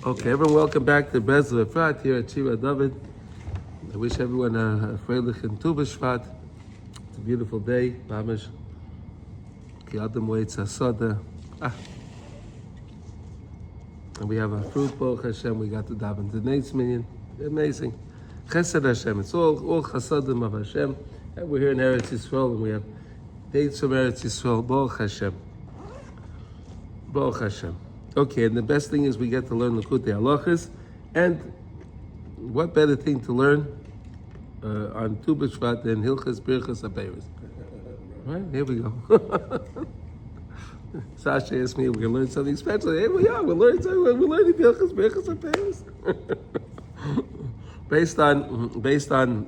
Okay, everyone, welcome back to Breslov Efrat here at Shira David. I wish everyone a freilich and Tu B'Shvat. It's a beautiful day. Mamish. Ki Adam waits Hasoda. And we have a fruit bowl, Hashem. We got to daven the next minyan. Amazing. Chesed Hashem. It's all chasadim of Hashem. And we're here in Eretz Yisrael, and we have dates from Eretz Yisrael. Baruch Hashem. Baruch Hashem. Okay, and the best thing is we get to learn Likutey Halachos, and what better thing to learn on Tu B'Shvat than Hilchas Birchas HaPeiros? Right, here we go. Sasha asked me if we're going to learn something special. Here we are, we're learning Hilchas Birchas HaPeiros. based on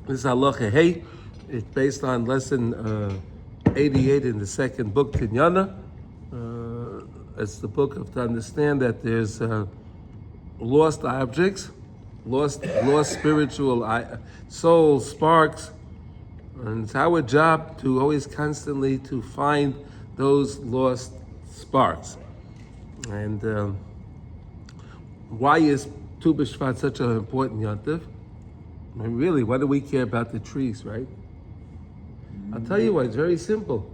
this halacha, hey, it's based on lesson 88 in the second book, Tinyana. It's the book of to understand that there's lost objects, lost spiritual soul sparks, and it's our job to always constantly to find those lost sparks. And why is Tu B'Shvat such an important yontif? I mean, really, why do we care about the trees, right? I'll tell you why. It's very simple.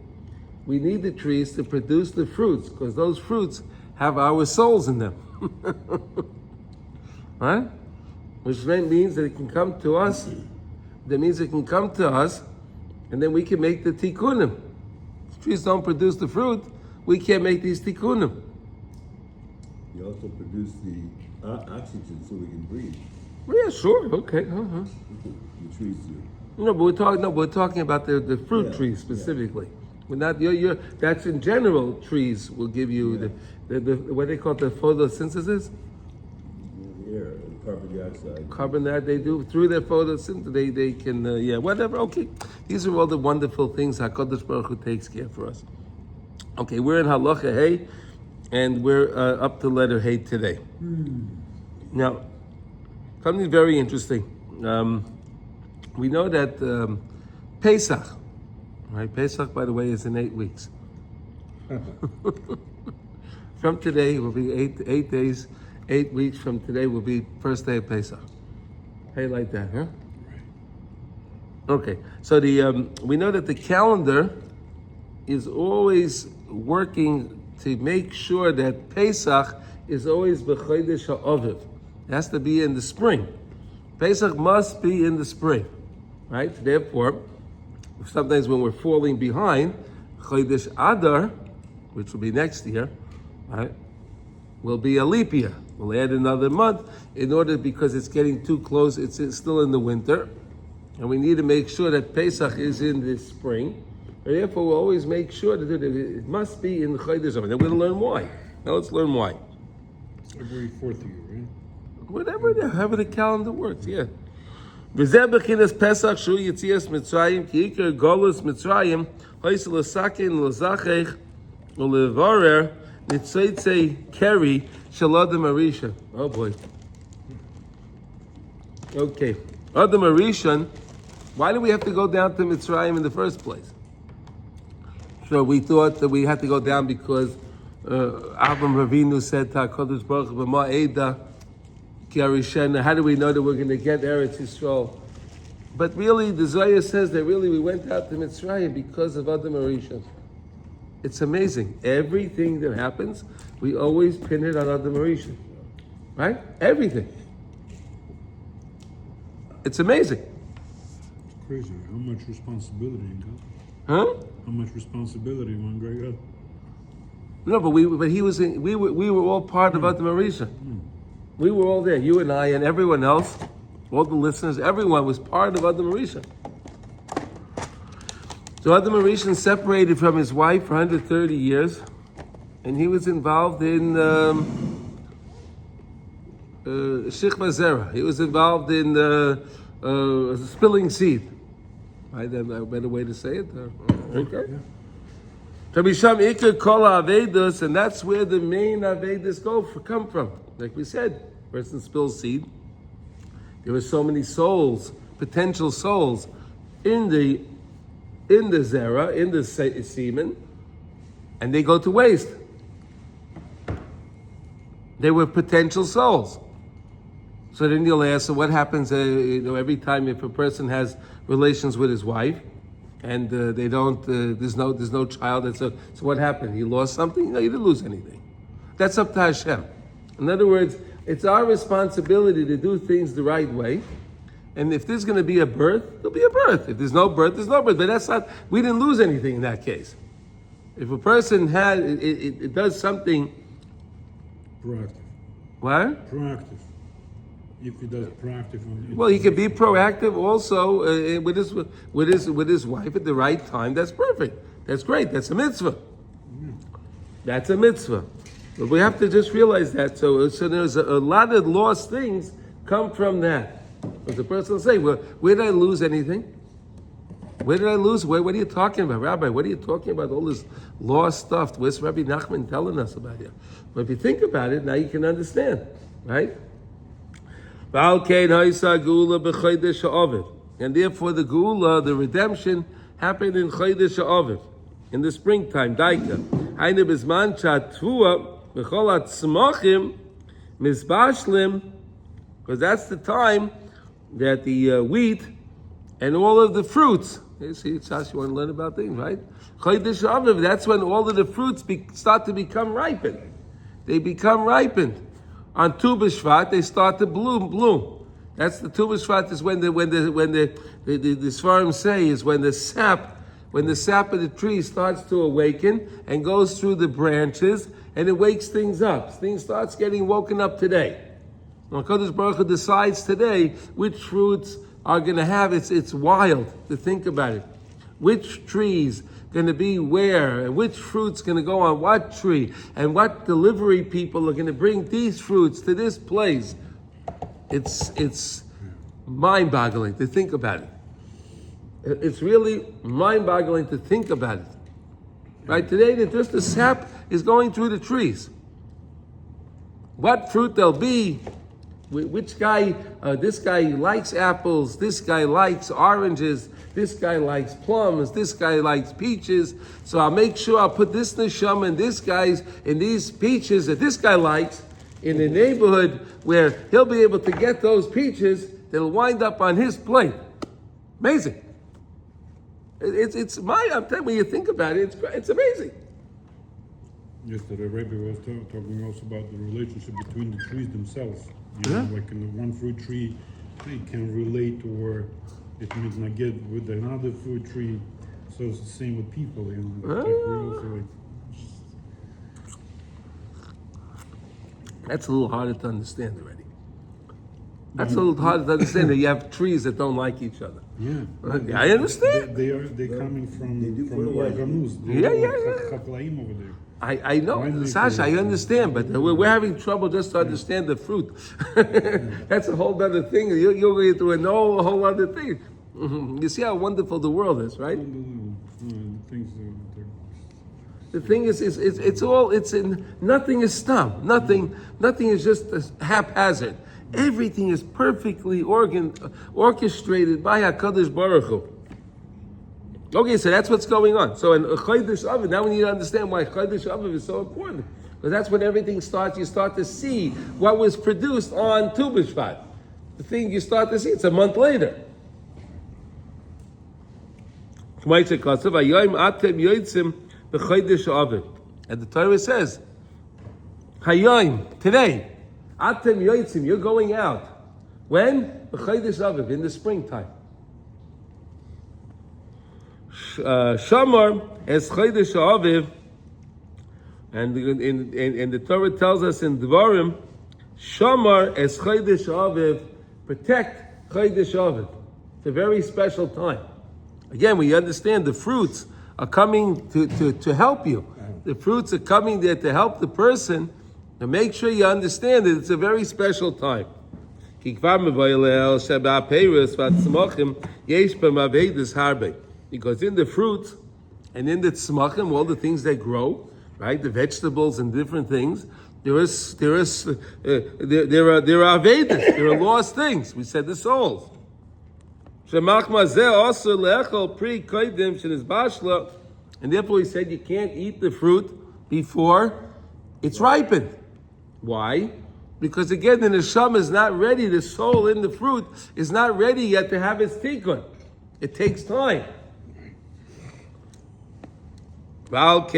We need the trees to produce the fruits, because those fruits have our souls in them. Right? Which means that it can come to us. That means it can come to us, and then we can make the tikkunim. If trees don't produce the fruit, we can't make these tikkunim. You also produce the oxygen so we can breathe. Yeah, sure, okay. The trees do. No, but we're talking about the fruit trees specifically. Yeah. We're not, that's in general, trees will give you the what they call the photosynthesis? The air, carbon dioxide. Carbon that they do, through their photosynthesis, they can, whatever, okay. These are all the wonderful things HaKadosh Baruch Hu takes care for us. Okay, we're in Halacha Hey, and we're up to letter Hey today. Now, something very interesting. We know that Pesach, right? Pesach, by the way, is in 8 weeks. From today will be 8 days. 8 weeks from today will be first day of Pesach. How you like that, huh? Okay. So we know that the calendar is always working to make sure that Pesach is always b'chodesh ha'aviv. It has to be in the spring. Pesach must be in the spring, right? Therefore, sometimes when we're falling behind, Chodesh Adar, which will be next year, right, will be a leap year. We'll add another month because it's getting too close. It's still in the winter, and we need to make sure that Pesach is in the spring. And therefore, we'll always make sure that it must be in the Chodesh Adar. Then we're going to learn why. Now let's learn why. Every fourth year, right? However the calendar works, yeah. וזה בכינס פסח שהוא יציאת מצרים, כי עיקר גולוס מצרים, הויס לסכן לזכך ולברר ניצוצי קרי של אדם הראשון. Oh boy. Okay. Adam Harishon, why do we have to go down to Mitzrayim in the first place? So we thought that we had to go down because Avram Avinu said to HaKadosh Baruch Hu, B'ma Eda, how do we know that we're going to get Eretz Yisrael? But really, the Zohar says that really we went out to Mitzrayim because of Adam Harishon. It's amazing. Everything that happens, we always pin it on Adam Harishon. Right? Everything. It's amazing. Crazy. How much responsibility you got? Huh? How much responsibility one guy got? No, but we were all part of Adam Harishon. We were all there, you and I and everyone else, all the listeners, everyone was part of Adam Harishon. So Adam Harishon separated from his wife for 130 years, and he was involved in Shichva Zera. He was involved in spilling seed. Right, that's a better way to say it. Okay. And that's where the main Avedis come from. Like we said, person spills seed. There were so many souls, potential souls, in the zera, in the semen, and they go to waste. They were potential souls. So then you'll ask, so what happens every time if a person has relations with his wife and they don't, there's no child, so what happened? He lost something? No, he didn't lose anything. That's up to Hashem. In other words, it's our responsibility to do things the right way. And if there's going to be a birth, there'll be a birth. If there's no birth, there's no birth. But that's not, we didn't lose anything in that case. If a person it does something. Proactive. What? Proactive. If he does proactive. Well, he could be proactive also with his wife at the right time. That's perfect. That's great. That's a mitzvah. That's a mitzvah. But we have to just realize that. So there's a lot of lost things come from that. Because the person will say, well, where did I lose anything? Where did I lose? What are you talking about? Rabbi, what are you talking about? All this lost stuff. Where's Rabbi Nachman telling us about it? But if you think about it, now you can understand. Right? And therefore the Geula, the redemption, happened in Chodesh Ha'aviv, in the springtime. Daika. Hainu bizman she'atvua b'chol hatzmachim mizbashlim, because that's the time that the wheat and all of the fruits. You see, Sas, you want to learn about things, right? Chodesh Ha'aviv, that's when all of the fruits start to become ripened. They become ripened. On Tu B'Shvat, they start to bloom. That's the Tu B'Shvat is when the Sfarim say is when the sap of the tree starts to awaken and goes through the branches and it wakes things up. Things starts getting woken up today. When HaKadosh Baruch Hu decides today which fruits are going to have, it's wild to think about it. Which trees going to be where, and which fruit's going to go on what tree, and what delivery people are going to bring these fruits to this place. It's mind-boggling to think about it. It's really mind-boggling to think about it. Right? Today, just the sap is going through the trees. What fruit there'll be, which guy, this guy likes apples, this guy likes oranges, this guy likes plums, this guy likes peaches, so I'll make sure I'll put this neshama and this guy's in these peaches that this guy likes in the neighborhood where he'll be able to get those peaches that'll wind up on his plate. Amazing. I'm telling you, when you think about it, it's amazing. Yesterday, Rabbi was talking also about the relationship between the trees themselves. You know, like in the one fruit tree, they can relate, or it means not get with another fruit tree. So it's the same with people. You know, like we also That's a little harder to understand already. That's a little harder to understand that you have trees that don't like each other. Yeah, I understand. They're coming from the Organuz. Chaklaim over there. I know, Sasha, I understand, but we're having trouble just to understand the fruit. That's a whole other thing. You'll go through a whole other thing. You see how wonderful the world is, right? The thing is, nothing is stumped. Nothing is just haphazard. Everything is perfectly orchestrated by HaKadosh Baruch Hu. Okay, so that's what's going on. So in Chodesh Aviv, now we need to understand why Chodesh Aviv is so important. Because that's when everything starts. You start to see what was produced on Tu B'Shvat. The thing you start to see, it's a month later. And the Torah says, Hayom, today, Atem Yoitzim, you're going out. When? B'Chodesh Aviv, in the springtime. Shamar es Chodesh Aviv, and in the Torah tells us in Devarim, Shamar es Chodesh Aviv, protect Chodesh Aviv. It's a very special time. Again, we understand the fruits are coming to help you. The fruits are coming there to help the person, and make sure you understand that it's a very special time. Because in the fruits and in the tzmachim, all the things that grow, right, the vegetables and different things, there are Vedas, there are lost things. We said the souls. And therefore he said you can't eat the fruit before it's ripened. Why? Because again, the neshama is not ready, the soul in the fruit is not ready yet to have its tikkun. It takes time. So now we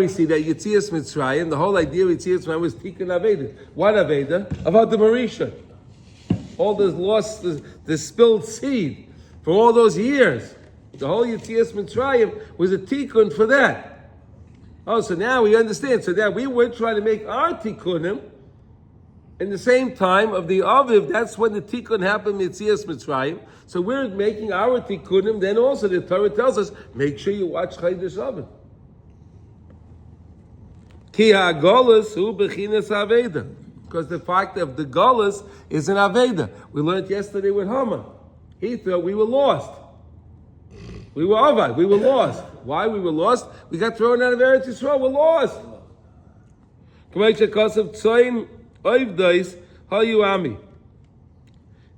see that Yetzias Mitzrayim, the whole idea of Yetzias Mitzrayim was tikkun Aveda. What Aveda? About the Marisha. All the lost, the spilled seed for all those years. The whole Yetzias Mitzrayim was a tikkun for that. Oh, so now we understand. So that we were trying to make our tikkunim in the same time of the Aviv. That's when the tikkun happened, Yetzias Mitzrayim. So we're making our tikkunim. Then also the Torah tells us, make sure you watch Chodesh Aviv. Ki ha'golos hu bechinas aveda. Because the fact of the golos is an aveda. We learned yesterday with Haman. He thought we were lost. We were avad. We were lost. Why we were lost? We got thrown out of Eretz Yisrael. We're lost.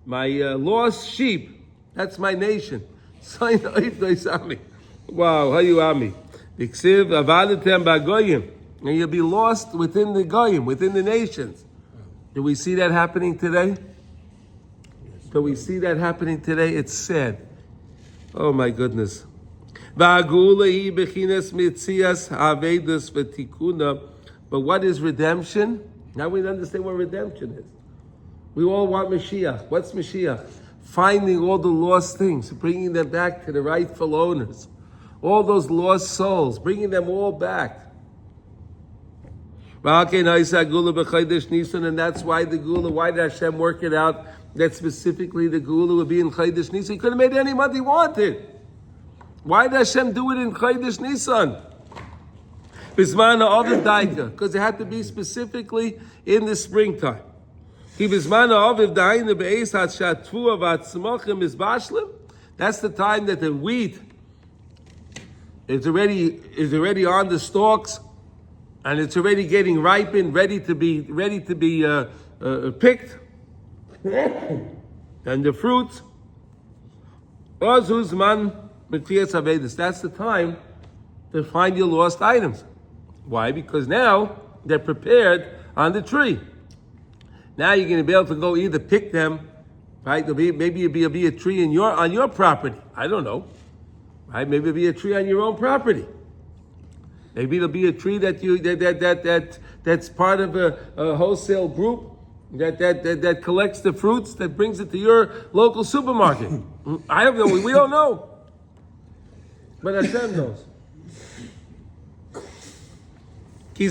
My lost sheep. That's my nation. Wow. Hayuami. And you'll be lost within the goyim, within the nations. Do we see that happening today? Do we see that happening today? It's sad. Oh my goodness. But what is redemption? Now we understand what redemption is. We all want Mashiach. What's Mashiach? Finding all the lost things, bringing them back to the rightful owners. All those lost souls, bringing them all back. And that's why the Gula, why did Hashem work it out that specifically the Gula would be in Chodesh Nisan? He could have made any month he wanted. Why did Hashem do it in Chodesh Nisan? Because it had to be specifically in the springtime. That's the time that the wheat is already on the stalks, and it's already getting ripened, ready to be picked, and the fruits. That's the time to find your lost items. Why? Because now they're prepared on the tree. Now you're going to be able to go either pick them, right? Maybe it'll be a tree on your property. I don't know, right? Maybe it'll be a tree on your own property. Maybe it'll be a tree that's part of a wholesale group that collects the fruits, that brings it to your local supermarket. I don't know. We don't know, but Hashem knows. And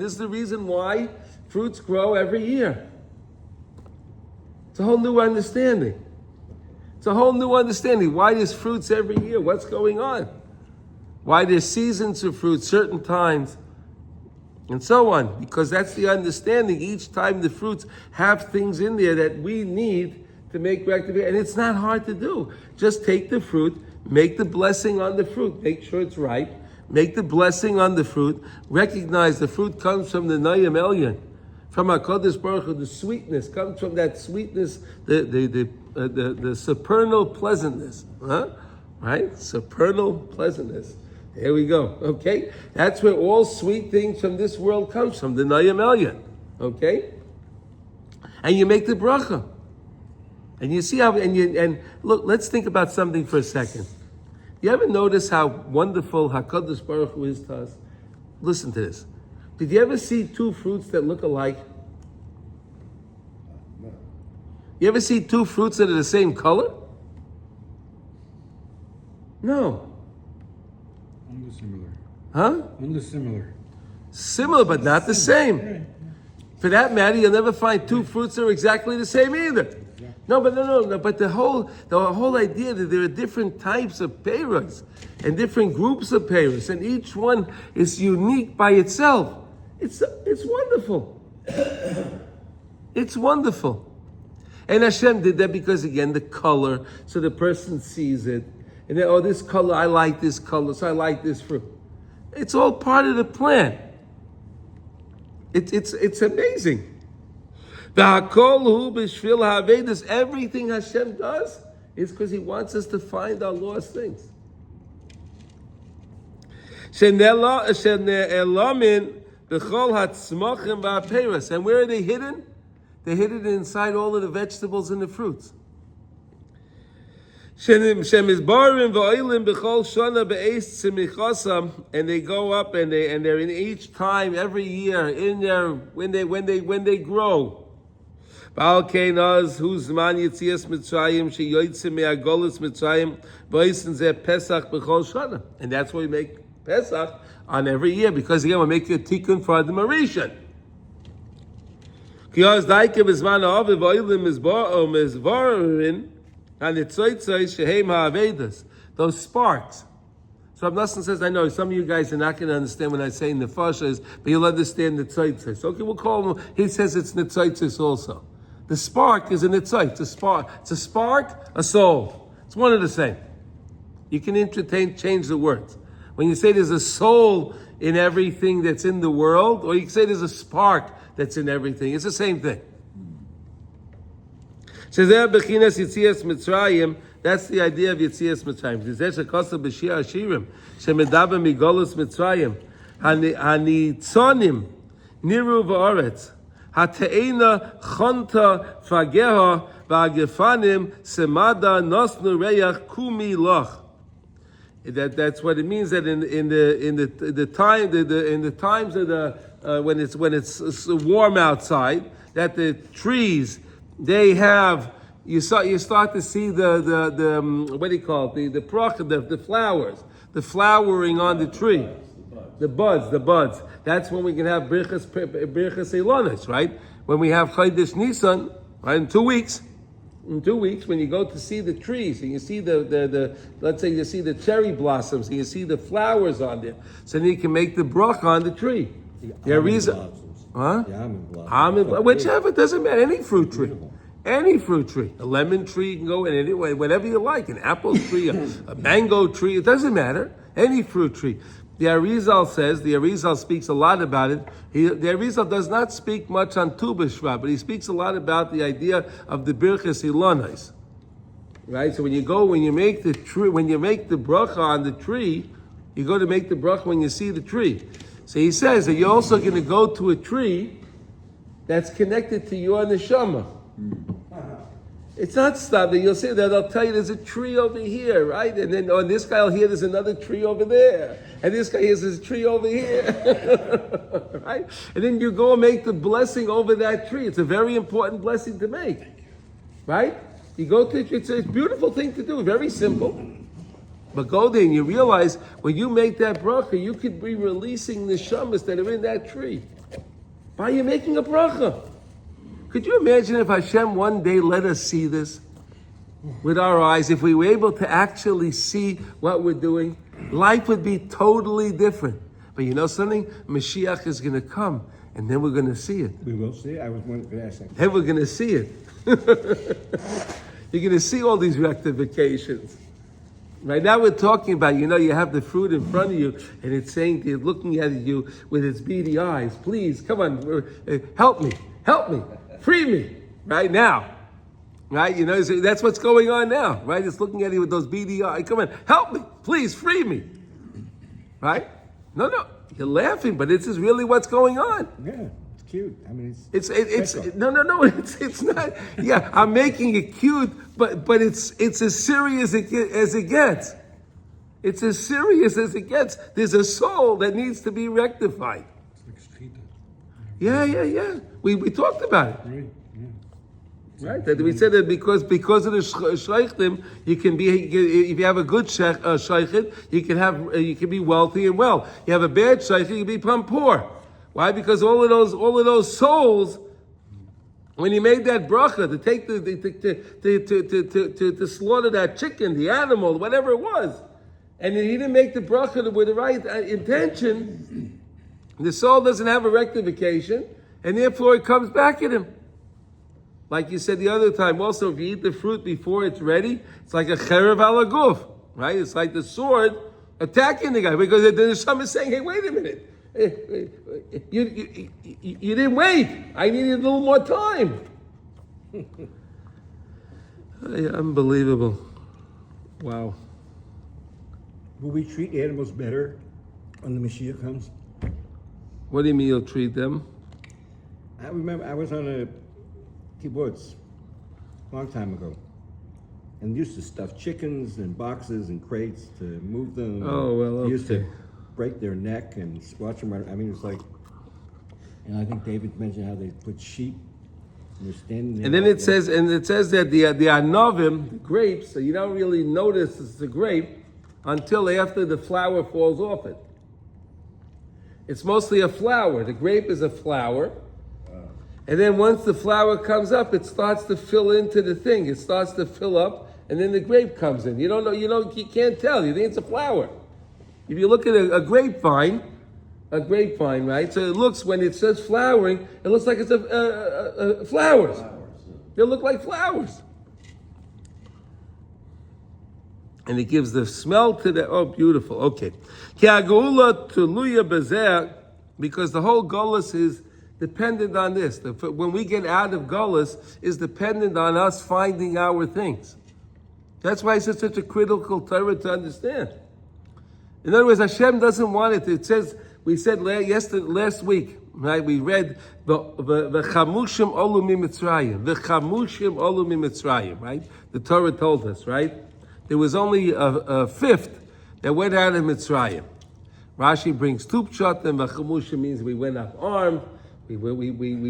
this is the reason why fruits grow every year. It's a whole new understanding. It's a whole new understanding. Why there's fruits every year? What's going on? Why there's seasons of fruit, certain times, and so on. Because that's the understanding. Each time the fruits have things in there that we need to make reactivate. And it's not hard to do. Just take the fruit, make the blessing on the fruit, make sure it's ripe, make the blessing on the fruit, recognize the fruit comes from the Noyam Elyon, from HaKadosh Baruch Hu. The sweetness comes from that sweetness, the supernal pleasantness, right? Supernal pleasantness. Here we go. Okay, that's where all sweet things from this world comes from, the Noyam Elyon. Okay, and you make the bracha, and you see how, and look. Let's think about something for a second. You ever notice how wonderful HaKadosh Baruch Hu is to us? Listen to this. Did you ever see two fruits that look alike? No. You ever see two fruits that are the same color? No. Only similar. Huh? Only similar. Similar, but not the same. For that matter, you'll never find two fruits that are exactly the same either. No. But the whole idea that there are different types of peiros and different groups of peiros, and each one is unique by itself. It's wonderful. It's wonderful. And Hashem did that because, again, the color, so the person sees it, and then, this color, I like this color, so I like this fruit. It's all part of the plan. It's amazing. Everything Hashem does is because He wants us to find our lost things. Shene'elamin b'chol hatzmachim v'aperos. And where are they hidden? They're hidden inside all of the vegetables and the fruits. And they go up and they're in each time every year in there when they grow. And that's why we make Pesach on every year, because again we make a tikkun for the Mauritian. Those sparks. So Rav Nosson says, I know some of you guys are not going to understand when I say nefashos, but you'll understand the tzaitzis. Okay, we'll call him. He says it's netzitzis also. The spark is a netzait. It's a spark. It's a spark, a soul. It's one and the same. You can change the words. When you say there's a soul in everything that's in the world, or you can say there's a spark that's in everything, it's the same thing. That's the idea of Yetzias Mitzrayim. This is Kosa B'Shir Hashirim Shemedaba Migolus Mitzrayim Hanitzonim Niru V'Oretz Hateina Chonta Fageha V'Agefanim Semada Nosnu Reyach Kumi Loch. That's what it means. That in the times of the when it's warm outside, that the trees they have. You start to see the what do you call it? The flowers, the flowering on the tree, the buds. That's when we can have birchas Eilonis, right? When we have Chodesh Nisan, right? In 2 weeks, when you go to see the trees and you see the let's say you see the cherry blossoms and you see the flowers on there, so then you can make the bracha on the tree. The reason, whichever, doesn't matter, any fruit tree. Any fruit tree, a lemon tree, you can go in any way, whatever you like, an apple tree, a mango tree, it doesn't matter. Any fruit tree. The Arizal speaks a lot about it. The Arizal does not speak much on Tu B'Shvat, but he speaks a lot about the idea of the Birchas Ilonais. Right? So when you make the bracha on the tree, you go to make the bracha when you see the tree. So he says that you're also going to go to a tree that's connected to your neshama. It's not stop that you'll say that I'll tell you there's a tree over here, right? And then on this guy will hear there's another tree over there. And this guy hears there's a tree over here. Right? And then you go and make the blessing over that tree. It's a very important blessing to make. Right? You go to it's a beautiful thing to do, very simple. But go there and you realize when you make that bracha, you could be releasing the shamas that are in that tree. By you making a bracha. Could you imagine if Hashem one day let us see this with our eyes? If we were able to actually see what we're doing, life would be totally different. But you know something? Mashiach is going to come, and then we're going to see it. We will see it. I was wondering for that second. Then we're going to see it. You're going to see all these rectifications. Right now we're talking about, you have the fruit in front of you, and it's saying, it's looking at you with its beady eyes. Please, come on, help me. Free me right now, right? So that's what's going on now, right? It's looking at you with those beady eyes. Come on, help me, please, free me, right? No, you're laughing, but this is really what's going on. Yeah, it's cute. I mean, it's not. Yeah, I'm making it cute, but it's as serious as it gets. It's as serious as it gets. There's a soul that needs to be rectified. Yeah. We talked about it. Right. Yeah. Right. That we said that because of the shaykhim, you can be, if you have a good shaykhid, you can be wealthy and well. You have a bad shaykhid, you can become poor. Why? Because all of those souls, when he made that bracha to take to slaughter that chicken, the animal, whatever it was, and he didn't make the bracha with the right intention. The soul doesn't have a rectification, and therefore it comes back at him. Like you said the other time, also, if you eat the fruit before it's ready, it's like a cherev ala guf, right? It's like the sword attacking the guy, because the neshama is saying, hey, wait a minute. You didn't wait. I needed a little more time. Unbelievable. Wow. will we treat animals better when the Mashiach comes. What do you mean you'll treat them? I remember I was on a kibbutz a long time ago, and used to stuff chickens in boxes and crates to move them. Oh, well, okay. Used to break their neck and squash them. I mean, it was like, and I think David mentioned how they put sheep. And they're standing there. And then it says that the anovim, the grapes, so you don't really notice it's a grape until after the flower falls off it. It's mostly a flower. The grape is a flower. And then once the flower comes up, it starts to fill into the thing. It starts to fill up, and then the grape comes in. You don't know, you can't tell. You think it's a flower. If you look at a grapevine, right? So it looks, when it says flowering, it looks like it's flowers. They look like flowers. And it gives the smell to the, oh, beautiful. Okay. Because the whole Golus is dependent on this. When we get out of Golus, is dependent on us finding our things. That's why it's such a critical Torah to understand. In other words, Hashem doesn't want it. It says, we said last week, right? We read the chamushim olu miMitzrayim. The chamushim olu miMitzrayim, right? The Torah told us, right? There was only a fifth that went out of Mitzrayim. Rashi brings two pshatim. Chamushim means we went up armed. We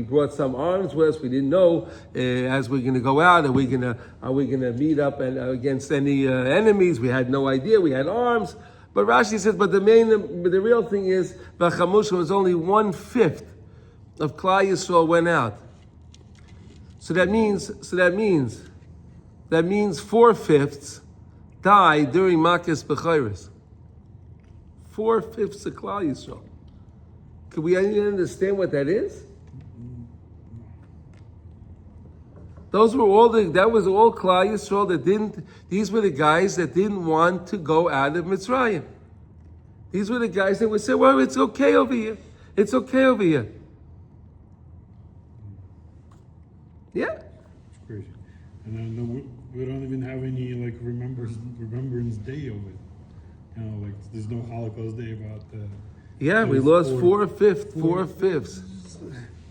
brought some arms with us. We didn't know as we're going to go out. Are we going to meet up against any enemies? We had no idea. We had arms. But Rashi says, but the real thing is, Vachamushim was only 1/5 of Klal Yisrael went out. So that means 4/5 died during Makas B'chayris. 4/5 of Klal Yisrael. Can we understand what that is? That was all Klal Yisrael these were the guys that didn't want to go out of Mitzrayim. These were the guys that would say, well, it's okay over here. It's okay over here. Yeah. It's crazy. And I know we don't even have any remembrance day of it. There's no Holocaust Day about that. Yeah, we lost 4/5.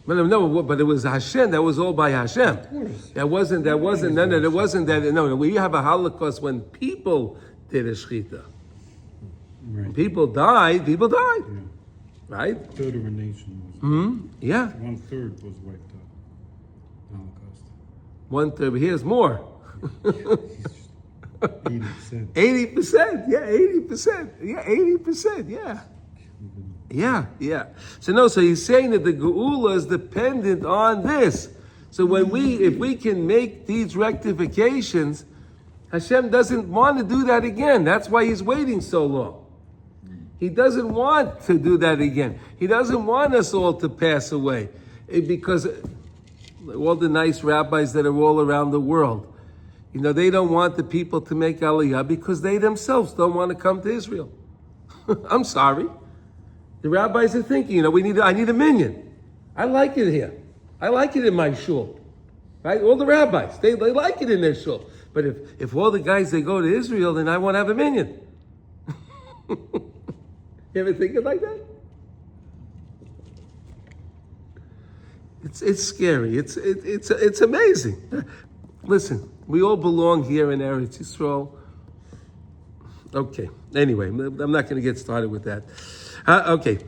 But it was Hashem. That was all by Hashem. That wasn't. No. We have a Holocaust when people did a shechita. Right. When people died. Yeah. Right. A third of a nation was. Yeah. 1/3 was wiped out. Holocaust. 1/3. But here's more. 80%. 80%. Yeah. 80%. Yeah. 80%. Yeah. Yeah. So he's saying that the Geula is dependent on this. So if we can make these rectifications, Hashem doesn't want to do that again. That's why he's waiting so long. He doesn't want to do that again. He doesn't want us all to pass away. Because all the nice rabbis that are all around the world, they don't want the people to make Aliyah because they themselves don't want to come to Israel. I'm sorry. The rabbis are thinking, I need a minyan. I like it here. I like it in my shul. Right? All the rabbis, they like it in their shul. But if all the guys, they go to Israel, then I won't have a minyan. You ever think it like that? It's scary. It's amazing. Listen, we all belong here in Eretz Yisrael. Okay. Anyway, I'm not going to get started with that. Okay.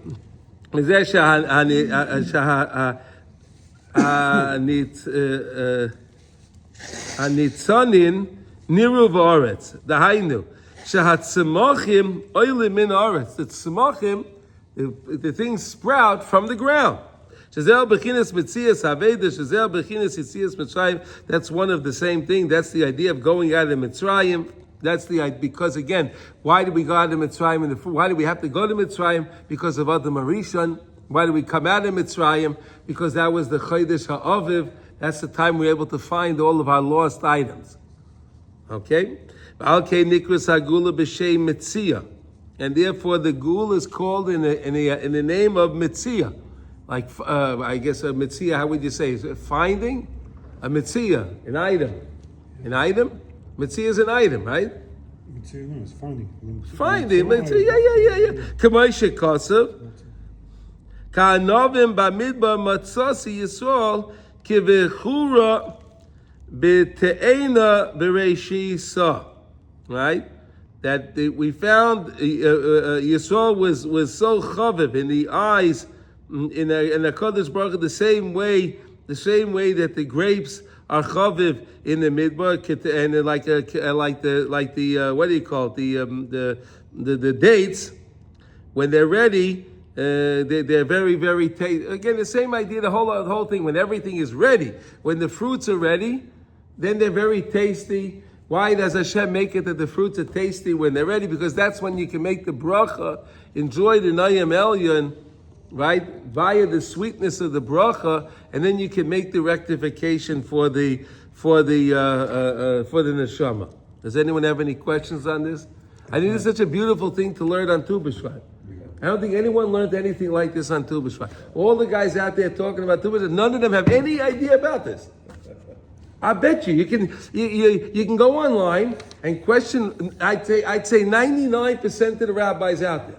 הניצונים niru v'aretz. Dahainu shehatzimachim oilim min aretz. The tzimachim, the things sprout from the ground. Shazel bechinas mitzias haveda. Shazel bechinas yitzias Mitzrayim. That's one of the same thing. That's the idea of going out of Mitzrayim. That's the idea, because again, why did we go out of Mitzrayim? Why do we have to go to Mitzrayim? Because of Adam Arishon. Why did we come out of Mitzrayim? Because that was the Chodesh HaAviv. That's the time we were able to find all of our lost items. Okay? And therefore the Gul is called in the name of Mitzia. Like, I guess a Mitzia, how would you say? Is it finding? A Mitzia, an item. An item? Mitzia is an item, right? Mitzvah, no, it's finding. Finding. Yeah. Kamoshe Kosev. Ka'anovim b'midbar matzasi Yisrael kivechura b'te'ena b'reishisa. Right? That we found Yisrael was so chaviv in the eyes in the Kodesh Baruch Hu, the same way that the grapes are chaviv in the midbar, and like the what do you call it, the dates, when they're ready, they're very, very tasty. Again, the same idea, the whole thing. When everything is ready, when the fruits are ready, then they're very tasty. Why does Hashem make it that the fruits are tasty when they're ready? Because that's when you can make the bracha, enjoy the Nayim Elyon, right, via the sweetness of the bracha, and then you can make the rectification for the neshama. Does anyone have any questions on this? I think this is such a beautiful thing to learn on Tu B'Shvat. I don't think anyone learned anything like this on Tu B'Shvat. All the guys out there talking about Tu B'Shvat, none of them have any idea about this. I bet you can go online and question. I'd say 99% of the rabbis out there.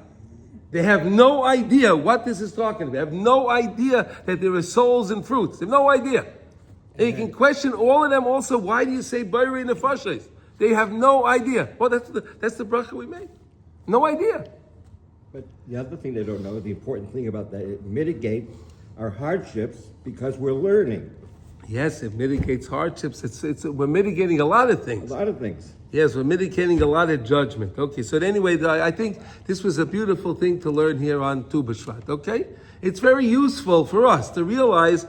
They have no idea what this is talking about. They have no idea that there are souls in fruits. They have no idea. And you can question all of them also. Why do you say Bayri and Nefashos? They have no idea. Well, that's the bracha we made. No idea. But the other thing they don't know, the important thing about that, it mitigates our hardships because we're learning. Yes, it mitigates hardships. We're mitigating a lot of things. A lot of things. Yes, we're mitigating a lot of judgment. Okay, so anyway, I think this was a beautiful thing to learn here on Tu B'Shvat, okay? It's very useful for us to realize,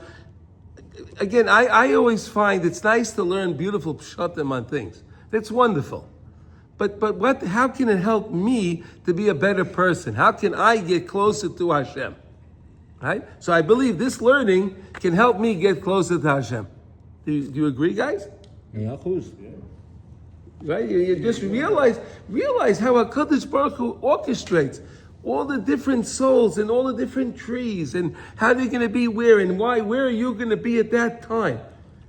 again, I always find it's nice to learn beautiful pshatim on things. That's wonderful. But how can it help me to be a better person? How can I get closer to Hashem? Right? So I believe this learning can help me get closer to Hashem. Do you agree, guys? Yeah. Right? You just realize how HaKadosh Baruch Hu orchestrates all the different souls and all the different trees and how they're going to be where and why. Where are you going to be at that time?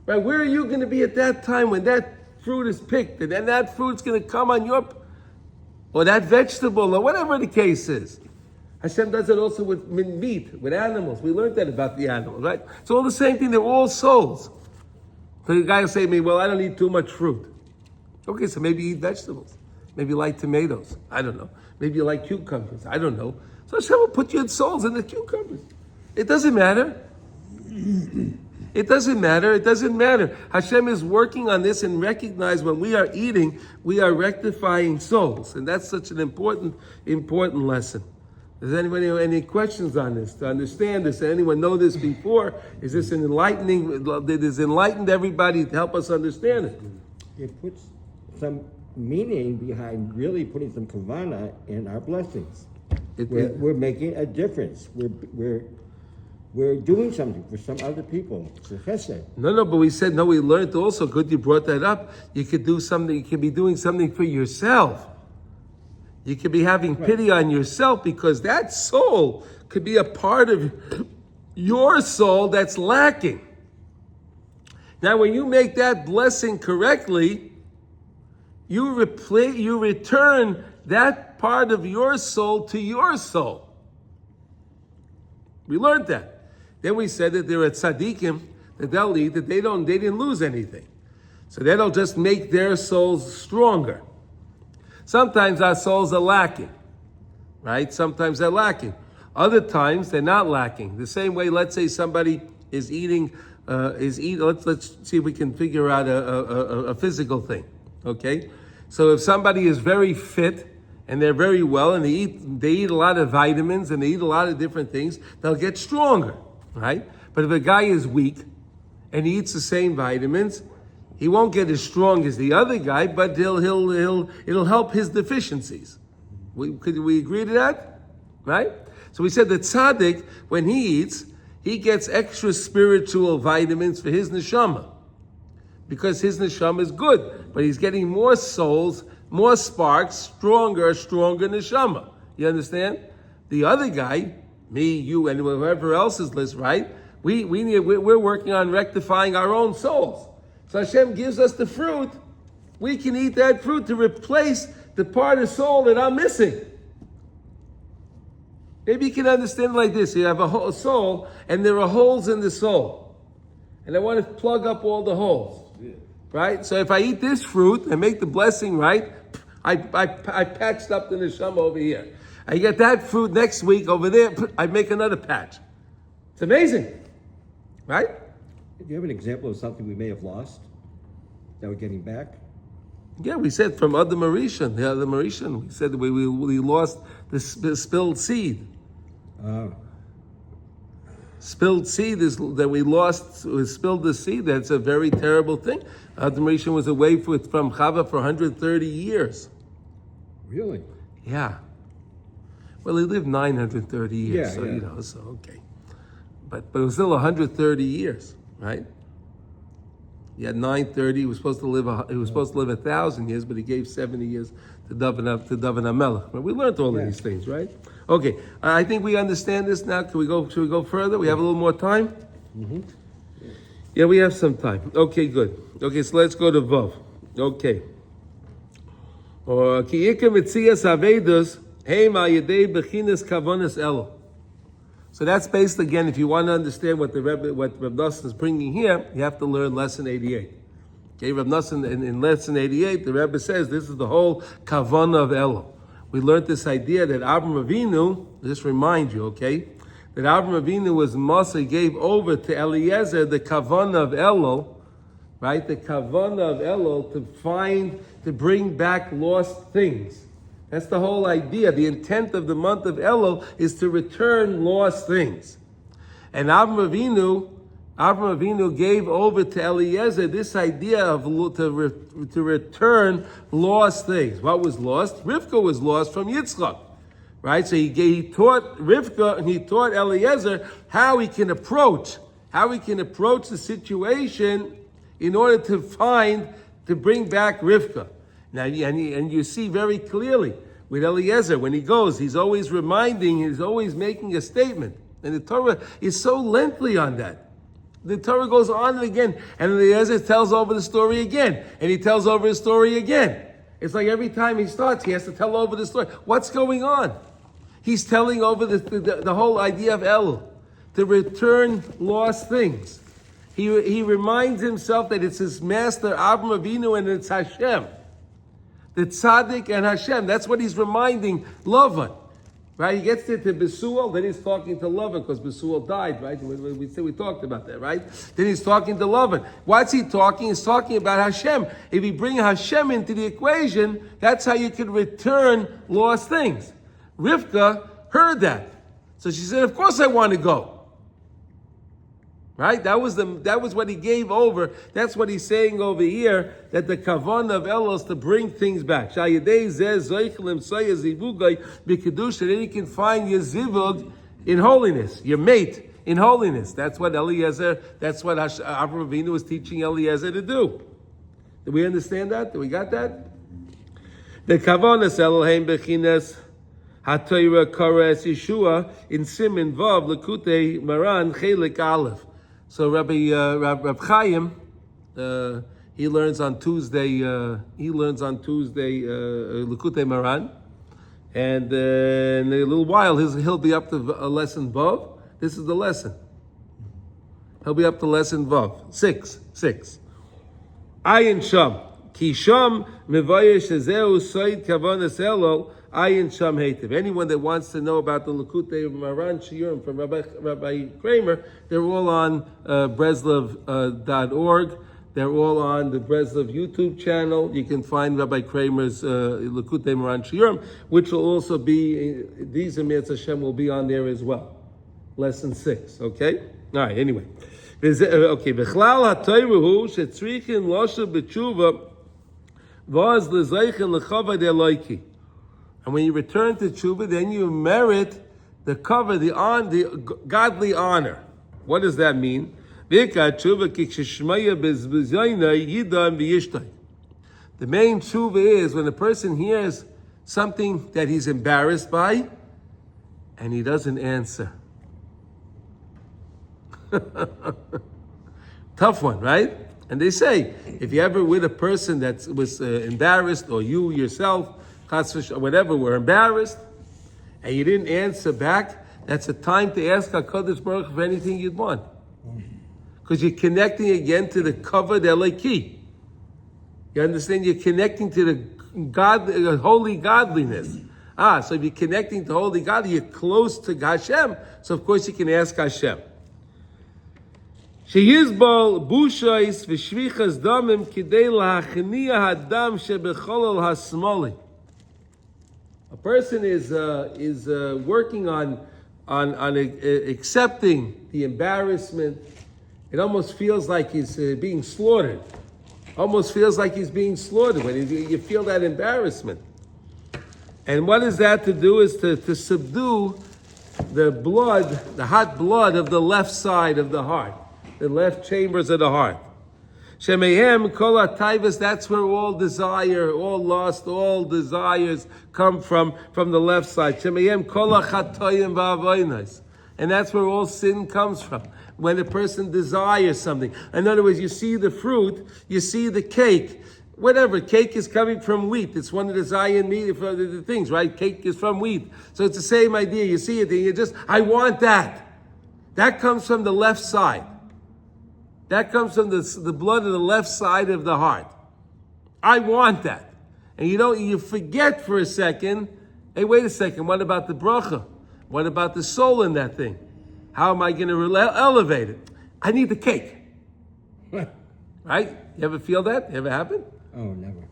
Right? Where are you going to be at that time when that fruit is picked and then that fruit's going to come on your, or that vegetable or whatever the case is. Hashem does it also with meat, with animals. We learned that about the animals, right? It's all the same thing. They're all souls. So the guy will say to me, well, I don't eat too much fruit. Okay, so maybe you eat vegetables. Maybe you like tomatoes. I don't know. Maybe you like cucumbers. I don't know. So Hashem will put your souls in the cucumbers. It doesn't matter. It doesn't matter. It doesn't matter. Hashem is working on this and recognize when we are eating, we are rectifying souls. And that's such an important lesson. Does anybody have any questions on this? To understand this? Does anyone know this before? Is this an enlightening? It has enlightened everybody to help us understand it. It puts some meaning behind really putting some kavana in our blessings. We're making a difference. We're doing something for some other people. It's a chesed. No, but we said, no, we learned also, good you brought that up. You could do something, you could be doing something for yourself. You could be having pity on yourself because that soul could be a part of your soul that's lacking. Now, when you make that blessing correctly, you return that part of your soul to your soul. We learned that. Then we said that there are tzaddikim that they'll eat that they didn't lose anything. So that'll just make their souls stronger. Sometimes our souls are lacking, right? Sometimes they're lacking. Other times they're not lacking. The same way, let's say somebody is eating. Let's see if we can figure out a physical thing. Okay, so if somebody is very fit and they're very well and they eat a lot of vitamins and they eat a lot of different things, they'll get stronger, right? But if a guy is weak and he eats the same vitamins, he won't get as strong as the other guy, but it'll help his deficiencies. Could we agree to that? Right? So we said that tzaddik, when he eats, he gets extra spiritual vitamins for his neshama. Because his neshama is good, but he's getting more souls, more sparks, stronger neshama. You understand? The other guy, me, you, and whoever else is list, right? We're working on rectifying our own souls. So Hashem gives us the fruit. We can eat that fruit to replace the part of soul that I'm missing. Maybe you can understand it like this. You have a soul, and there are holes in the soul. And I want to plug up all the holes. Right? So if I eat this fruit and make the blessing right, I patched up the neshama over here. I get that fruit next week over there, I make another patch. It's amazing. Right? Do you have an example of something we may have lost that we're getting back? Yeah, we said from Adam Marishan, the Adam Marishan, we said we lost the spilled seed. Spilled seed is that we lost. We spilled the seed. That's a very terrible thing. Adam Marishan was away from Chava for 130 years. Really? Yeah. Well, he lived 930 years, Yeah, so yeah. so okay. But it was still 130 years, right? He had 930. He was supposed to live 1,000 years, but he gave 70 years to David HaMelech. We learned all of these things, right? Okay, I think we understand this now. Should we go further? We have a little more time? Mm-hmm. Yeah, we have some time. Okay, good. Okay, so let's go to Vav. Okay. So that's based, again, if you want to understand what Reb Nosson is bringing here, you have to learn lesson 88. Okay, Reb Nosson in lesson 88, the Rebbe says this is the whole kavanah of Elul. We learned this idea that Avraham Avinu, just remind you, okay, that Avraham Avinu was Moshe, gave over to Eliezer the kavanah of Elul, right? The kavanah of Elul to bring back lost things. That's the whole idea. The intent of the month of Elul is to return lost things. And Avraham Avinu gave over to Eliezer this idea of to return lost things. What was lost? Rivka was lost from Yitzchak, right? So he taught Rivka and he taught Eliezer how he can approach the situation in order to bring back Rivka. Now, and you see very clearly with Eliezer, when he goes, he's always making a statement. And the Torah is so lengthy on that. The Torah goes on and again, and Eliezer tells over the story again, and he tells over his story again. It's like every time he starts, he has to tell over the story. What's going on? He's telling over the whole idea of Elul, to return lost things. He reminds himself that it's his master, Avraham Avinu, and it's Hashem. The tzaddik and Hashem. That's what he's reminding Lavan. Right? He gets there to Besuel, then he's talking to Lavan, because Besuel died, right? We talked about that, right? Then he's talking to Lavan. What's he talking? He's talking about Hashem. If you bring Hashem into the equation, that's how you can return lost things. Rivka heard that. So she said, of course I want to go. Right? That was what he gave over. That's what he's saying over here, that the kavanah of Elul is to bring things back. Then you can find your zivug in holiness, your mate in holiness. That's what Avraham Avinu was teaching Eliezer to do. Do we understand that? Do we got that? The kavanah Elohim bechinas HaTorah Kores Yeshua in Siman Vav Likutey Maran Chelik Aleph. So Rabbi Chaim, he learns on Tuesday. Likutey Maran, and in a little while he'll be up to lesson Vav. This is the lesson. He'll be up to lesson Vav 6. Ayin Sham Ki Sham Mevayesh Zeu Soid Kavanas Elul. Ayin Sham Hativ. Anyone that wants to know about the Likutey Maran Shiurim from Rabbi Kramer, they're all on Breslov.org. They're all on the Breslov YouTube channel. You can find Rabbi Kramer's Likutey Maran Shiurim, which will also be, these Amir Hashem will be on there as well. Lesson 6, okay? All right, anyway. Okay, Bechlal HaTorah shetzrichin losha b'tshuva vaz l'zeichen l'chavad eloiki. And when you return to tshuva, then you merit the godly honor. What does that mean? The main tshuva is when a person hears something that he's embarrassed by, and he doesn't answer. Tough one, right? And they say, if you're ever with a person that was embarrassed, or you yourself whatever, we're embarrassed, and you didn't answer back, that's a time to ask HaKadosh Baruch Hu for anything you'd want. Because you're connecting again to the Kavod Elokei. You understand? You're connecting to the holy godliness. So if you're connecting to holy God, you're close to Hashem, so of course you can ask Hashem. Sheyizbal bushais v'shvichas damim kidei lahachniya hadam shebecholol hasmoli. A person is working on accepting the embarrassment. It almost feels like he's being slaughtered. Almost feels like he's being slaughtered when you feel that embarrassment. And what is that to do? Is to subdue the blood, the hot blood of the left side of the heart, the left chambers of the heart. Shemehem kol hataivos, that's where all desire, all lust, all desires come from the left side. Shemehem kol hachatoyim va'avonos, and that's where all sin comes from. When a person desires something. In other words, you see the fruit, you see the cake. Whatever, cake is coming from wheat. It's one of the Zion meat for the things, right? Cake is from wheat. So it's the same idea. You see it and you just, I want that. That comes from the left side. That comes from the blood of the left side of the heart. I want that. And you forget for a second, hey, wait a second, what about the bracha? What about the soul in that thing? How am I going to elevate it? I need the cake. Right? You ever feel that? Ever happen? Oh, never.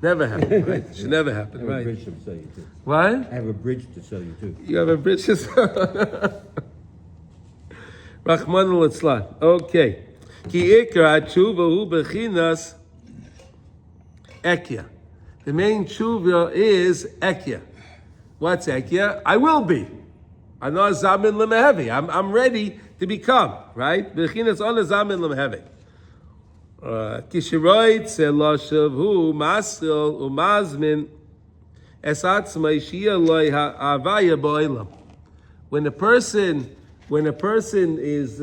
Never happened, right? Should never happen, I have right? a bridge to sell you too. What? I have a bridge to sell you too. You have a bridge to sell? Rahman al-Itzlan. Okay. Ki ikra tshuva hu bechinas ekya. The main tshuva is ekya. What's ekya? I will be. I'm ready to become, right? Bechinas on zamin lemehevi. Kishiroit selashav hu masil umazmin esatzmai shia loy ha'avaya ba'olam. When a person is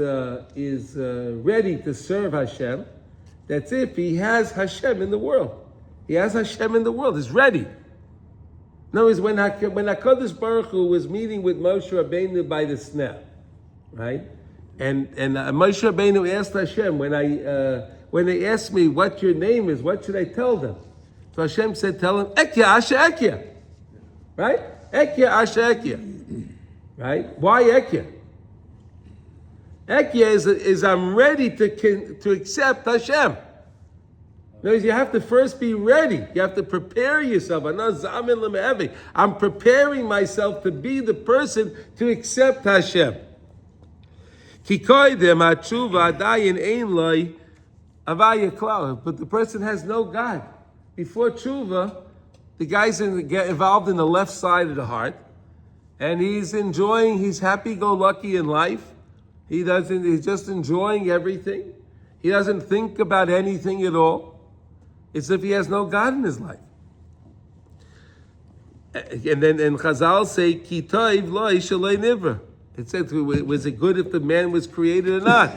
ready to serve Hashem, that's if he has Hashem in the world. He has Hashem in the world. He's ready. In other words, when HaKadosh Baruch Hu was meeting with Moshe Rabbeinu by the sneh, right? And Moshe Rabbeinu asked Hashem, when they asked me what your name is, what should I tell them? So Hashem said, tell them, Ekya Asher Ekya. Right? Ekya Asher Ekya. Right? Why Ekya? Ekya is I'm ready to accept Hashem. In other words, you have to first be ready. You have to prepare yourself. I'm preparing myself to be the person to accept Hashem. But the person has no God. Before tshuva, the guy's get involved in the left side of the heart, and he's happy-go-lucky in life. He's just enjoying everything. He doesn't think about anything at all. It's as if he has no God in his life. And Chazal say, Ki toiv lo shalei nivra. It said, was it good if the man was created or not?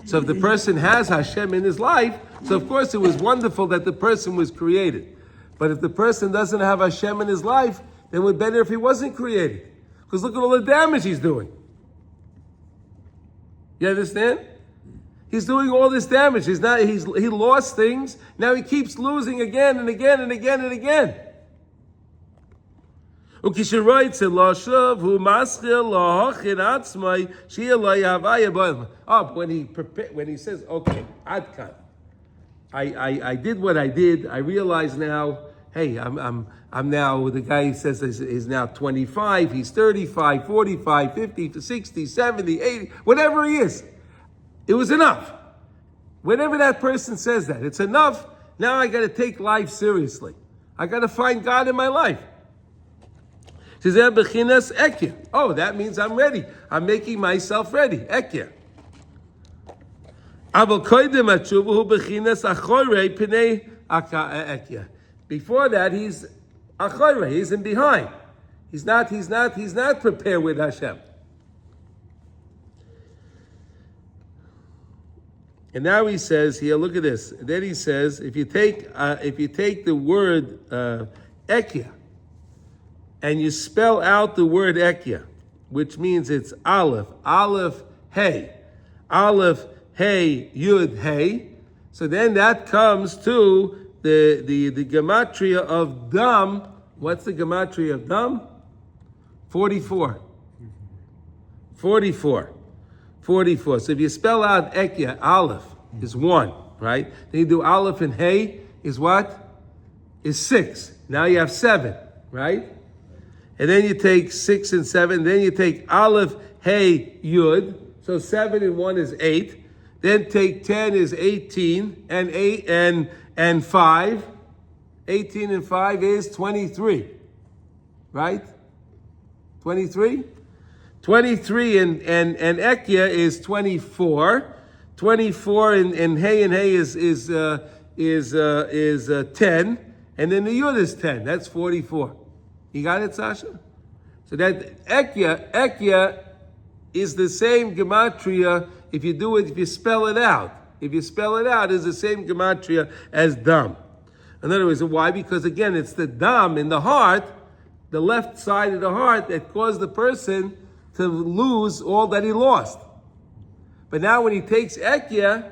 So if the person has Hashem in his life, so of course it was wonderful that the person was created. But if the person doesn't have Hashem in his life, then it would be better if he wasn't created. Because look at all the damage he's doing. You understand? He's doing all this damage. He lost things. Now he keeps losing again and again and again and again. But when he says, okay, Adkan, I did what I did. I realize now, hey, I'm now, the guy says is now 25, he's 35, 45, 50, 60, 70, 80, whatever he is. It was enough. Whenever that person says that, it's enough. Now I got to take life seriously. I got to find God in my life. Says ekya. Oh, that means I'm ready. I'm making myself ready. Ekya. Before that, he's achore. He's in behind. He's not prepared with Hashem. And now he says here, look at this. And then he says, if you take the word ekya, and you spell out the word Ekya, which means it's Aleph, Aleph, Hey, Aleph, Hey, Yud, Hey. So then that comes to the gematria of Dam. What's the gematria of Dam? 44. 44. 44. So if you spell out Ekya, Aleph is 1, right? Then you do Aleph and Hey is what? Is 6. Now you have 7, right? And then you take 6 and 7. Then you take Aleph, Hey, Yud. So 7 and 1 is 8. Then take 10 is 18 and 8 and 5. 18 and 5 is 23. Right? 23? 23 and Ekya is 24. 24 and Hey is 10. And then the Yud is 10. That's 44. You got it, Sasha? So that Ekya is the same gematria if you spell it out. If you spell it out, it's the same gematria as Dam. In other words, why? Because again, it's the Dam in the heart, the left side of the heart, that caused the person to lose all that he lost. But now when he takes Ekya,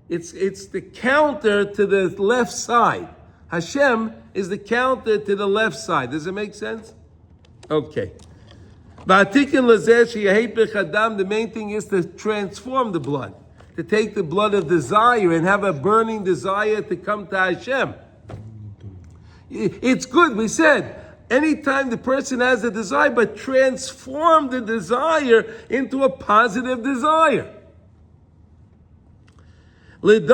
it's the counter to the left side. Hashem is the counter to the left side. Does it make sense? Okay. The main thing is to transform the blood, to take the blood of desire and have a burning desire to come to Hashem. It's good, we said, anytime the person has a desire, but transform the desire into a positive desire. Let it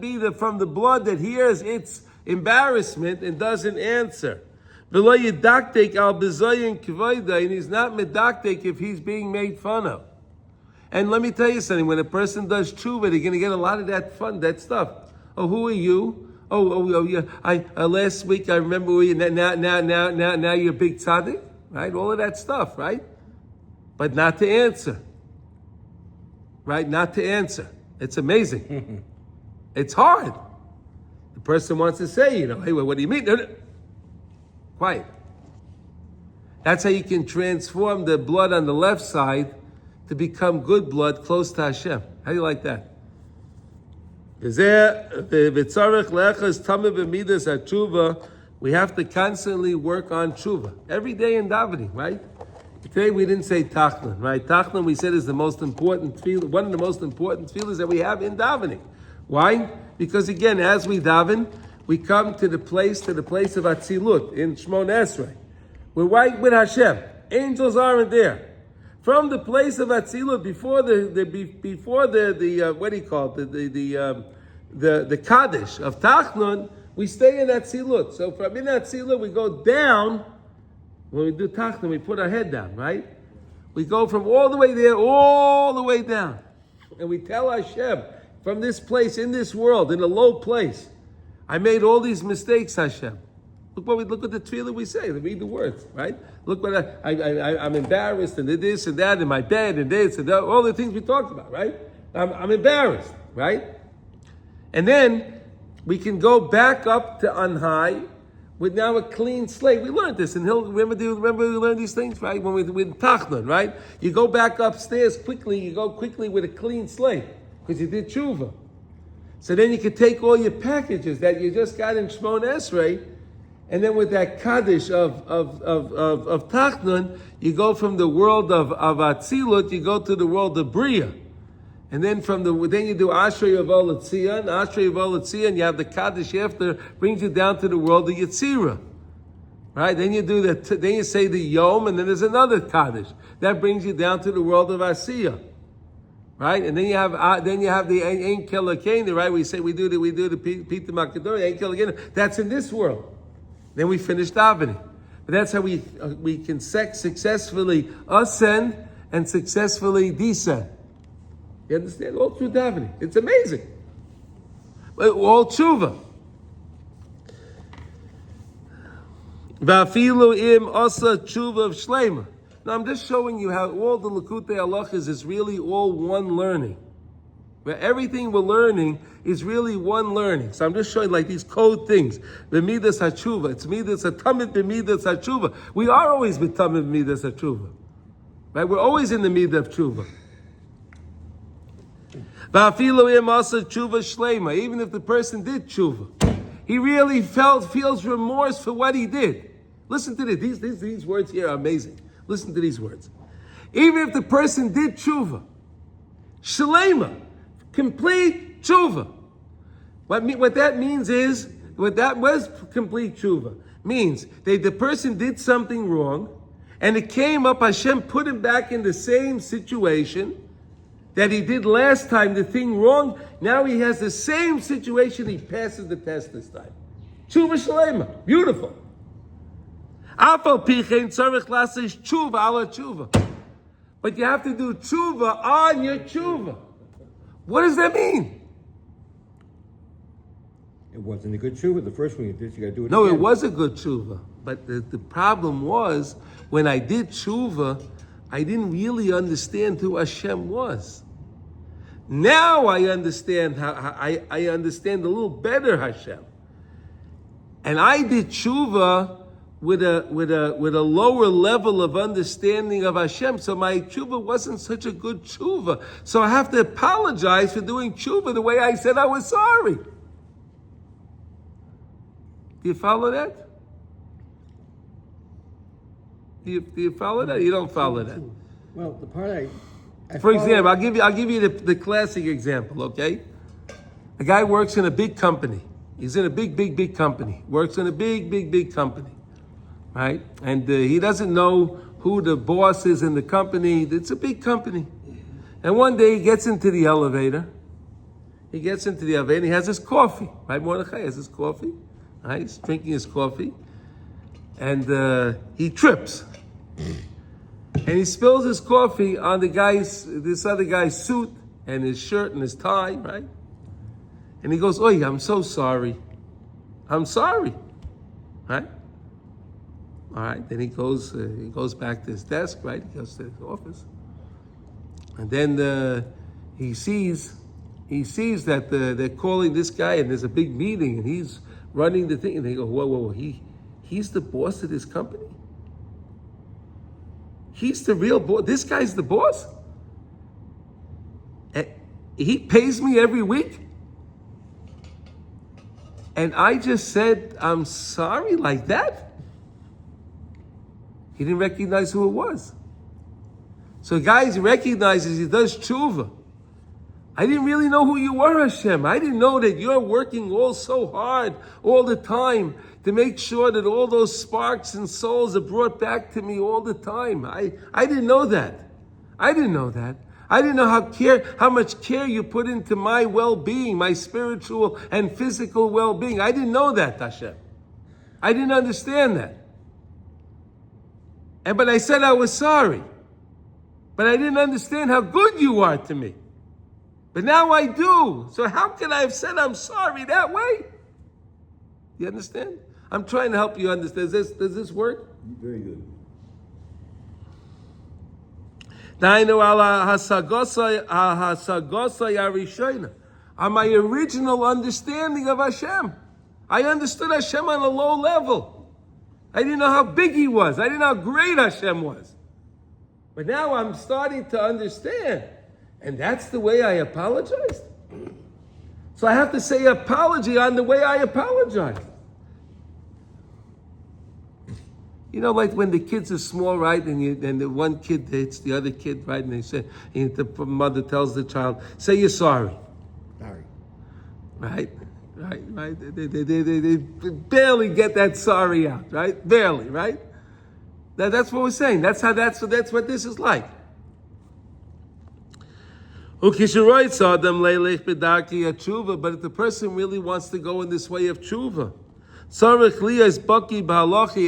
be from the blood that hears its embarrassment and doesn't answer. And he's not medaktek if he's being made fun of. And let me tell you something, when a person does tshuva, they're going to get a lot of that stuff. Oh, who are you? Oh, yeah. Last week I remember now you're a big tzaddik, right? All of that stuff, right? But not to answer. Right? Not to answer. It's amazing. It's hard. The person wants to say, hey, what do you mean? No. Quiet. That's how you can transform the blood on the left side to become good blood close to Hashem. How do you like that? We have to constantly work on tshuva. Every day in davening, right? Today we didn't say tachnon, right? Tachnon we said is the most important field, one of the most important fields that we have in davening. Why? Because again, as we daven, we come to the place of Atzilut in Shmon Esrei. We're right with Hashem. Angels aren't there. From the place of Atzilut before the what do you call it? The Kaddish of Tachnon, we stay in Atzilut. So from in Atzilut we go down. When we do Tachnon, we put our head down, right? We go from all the way there, all the way down. And we tell Hashem, from this place, in this world, in a low place, I made all these mistakes, Hashem. Look at the tefillah we say, read the words, right? Look what I'm embarrassed, and this and that, in my bed, and this and that, all the things we talked about, right? I'm embarrassed, right? And then we can go back up to on high, with now a clean slate. We learned this in Hill. Remember we learned these things, right? When we with Tachnon, right? You go back upstairs quickly. You go quickly with a clean slate because you did tshuva. So then you can take all your packages that you just got in Shmon Esrei, and then with that kaddish of Tachnon, you go from the world of Atzilut, you go to the world of Bria. And then then you do Ashrei Yavol Latzion, Ashrei Yavol Latzion, you have the Kaddish after, brings you down to the world of Yetzirah. Right? Then you do then you say the Yom, and then there's another Kaddish. That brings you down to the world of Asiyah. Right? And then you have the Ein Kelakenu, right? We do the Pita Makadori, Ein Kelakenu. That's in this world. Then we finish davening. But that's how we can successfully ascend and successfully descend. You understand? All through davening. It's amazing. But all tshuva. V'afilu im asa tshuva of Sheleimah. Now I'm just showing you how all the Likutey Halachos is really all one learning. Where everything we're learning is really one learning. So I'm just showing like these code things. B'midas hatshuva. It's midas hatamid b'midas hatshuva. We are always b'tamid b'midas hatshuva. Right? We're always in the midah of tshuva. Even if the person did tshuva, he really feels remorse for what he did. Listen to this. These words here are amazing. Listen to these words. Even if the person did tshuva, Sheleimah, complete tshuva. What that means is, what that was complete tshuva, means that the person did something wrong, and it came up, Hashem put him back in the same situation that he did last time, the thing wrong. Now he has the same situation, he passes the test this time. Tshuva Sheleimah, beautiful. But you have to do tshuva on your tshuva. What does that mean? It wasn't a good tshuva. The first one you did, you got to do it No, again. it was a good tshuva. But the problem was, when I did tshuva, I didn't really understand who Hashem was. Now I understand I understand a little better Hashem. And I did tshuva with a lower level of understanding of Hashem. So my tshuva wasn't such a good tshuva. So I have to apologize for doing tshuva the way I said I was sorry. Do you follow that? Do you follow that? You don't follow that. Well, the part I For follow- example, I'll give you the classic example, okay? A guy works in a big company. He's in a big company. Works in a big company, right? And he doesn't know who the boss is in the company. It's a big company. And one day he gets into the elevator. He has his coffee, right? Mordechai has his coffee, right? He's drinking his coffee. And he trips. And he spills his coffee on this other guy's suit and his shirt and his tie, right? And he goes, "Oy, I'm so sorry. I'm sorry." Right? All right. Then he goes back to his desk, right? He goes to his office. And then he sees that they're calling this guy, and there's a big meeting, and he's running the thing. And they go, whoa, he's the boss of this company? He's the real boss. This guy's the boss? He pays me every week? And I just said, "I'm sorry," like that? He didn't recognize who it was. So guys recognizes he does tshuva. I didn't really know who you were, Hashem. I didn't know that you're working all so hard all the time to make sure that all those sparks and souls are brought back to me all the time. I didn't know that. I didn't know that. I didn't know how much care you put into my well-being, my spiritual and physical well-being. I didn't know that, Hashem. I didn't understand that. But I said I was sorry. But I didn't understand how good you are to me. But now I do. So how can I have said I'm sorry that way? You understand? I'm trying to help you understand. Does this work? Very good. On my original understanding of Hashem. I understood Hashem on a low level. I didn't know how big He was. I didn't know how great Hashem was. But now I'm starting to understand. And that's the way I apologized. So I have to say apology on the way I apologized. You know, like when the kids are small, right, and the one kid hits the other kid, right, and they say, and the mother tells the child, "Say you're sorry." Sorry. Right. They barely get that sorry out, right? Barely, right? That's what we're saying. That's what this is like. But if the person really wants to go in this way of tshuva, you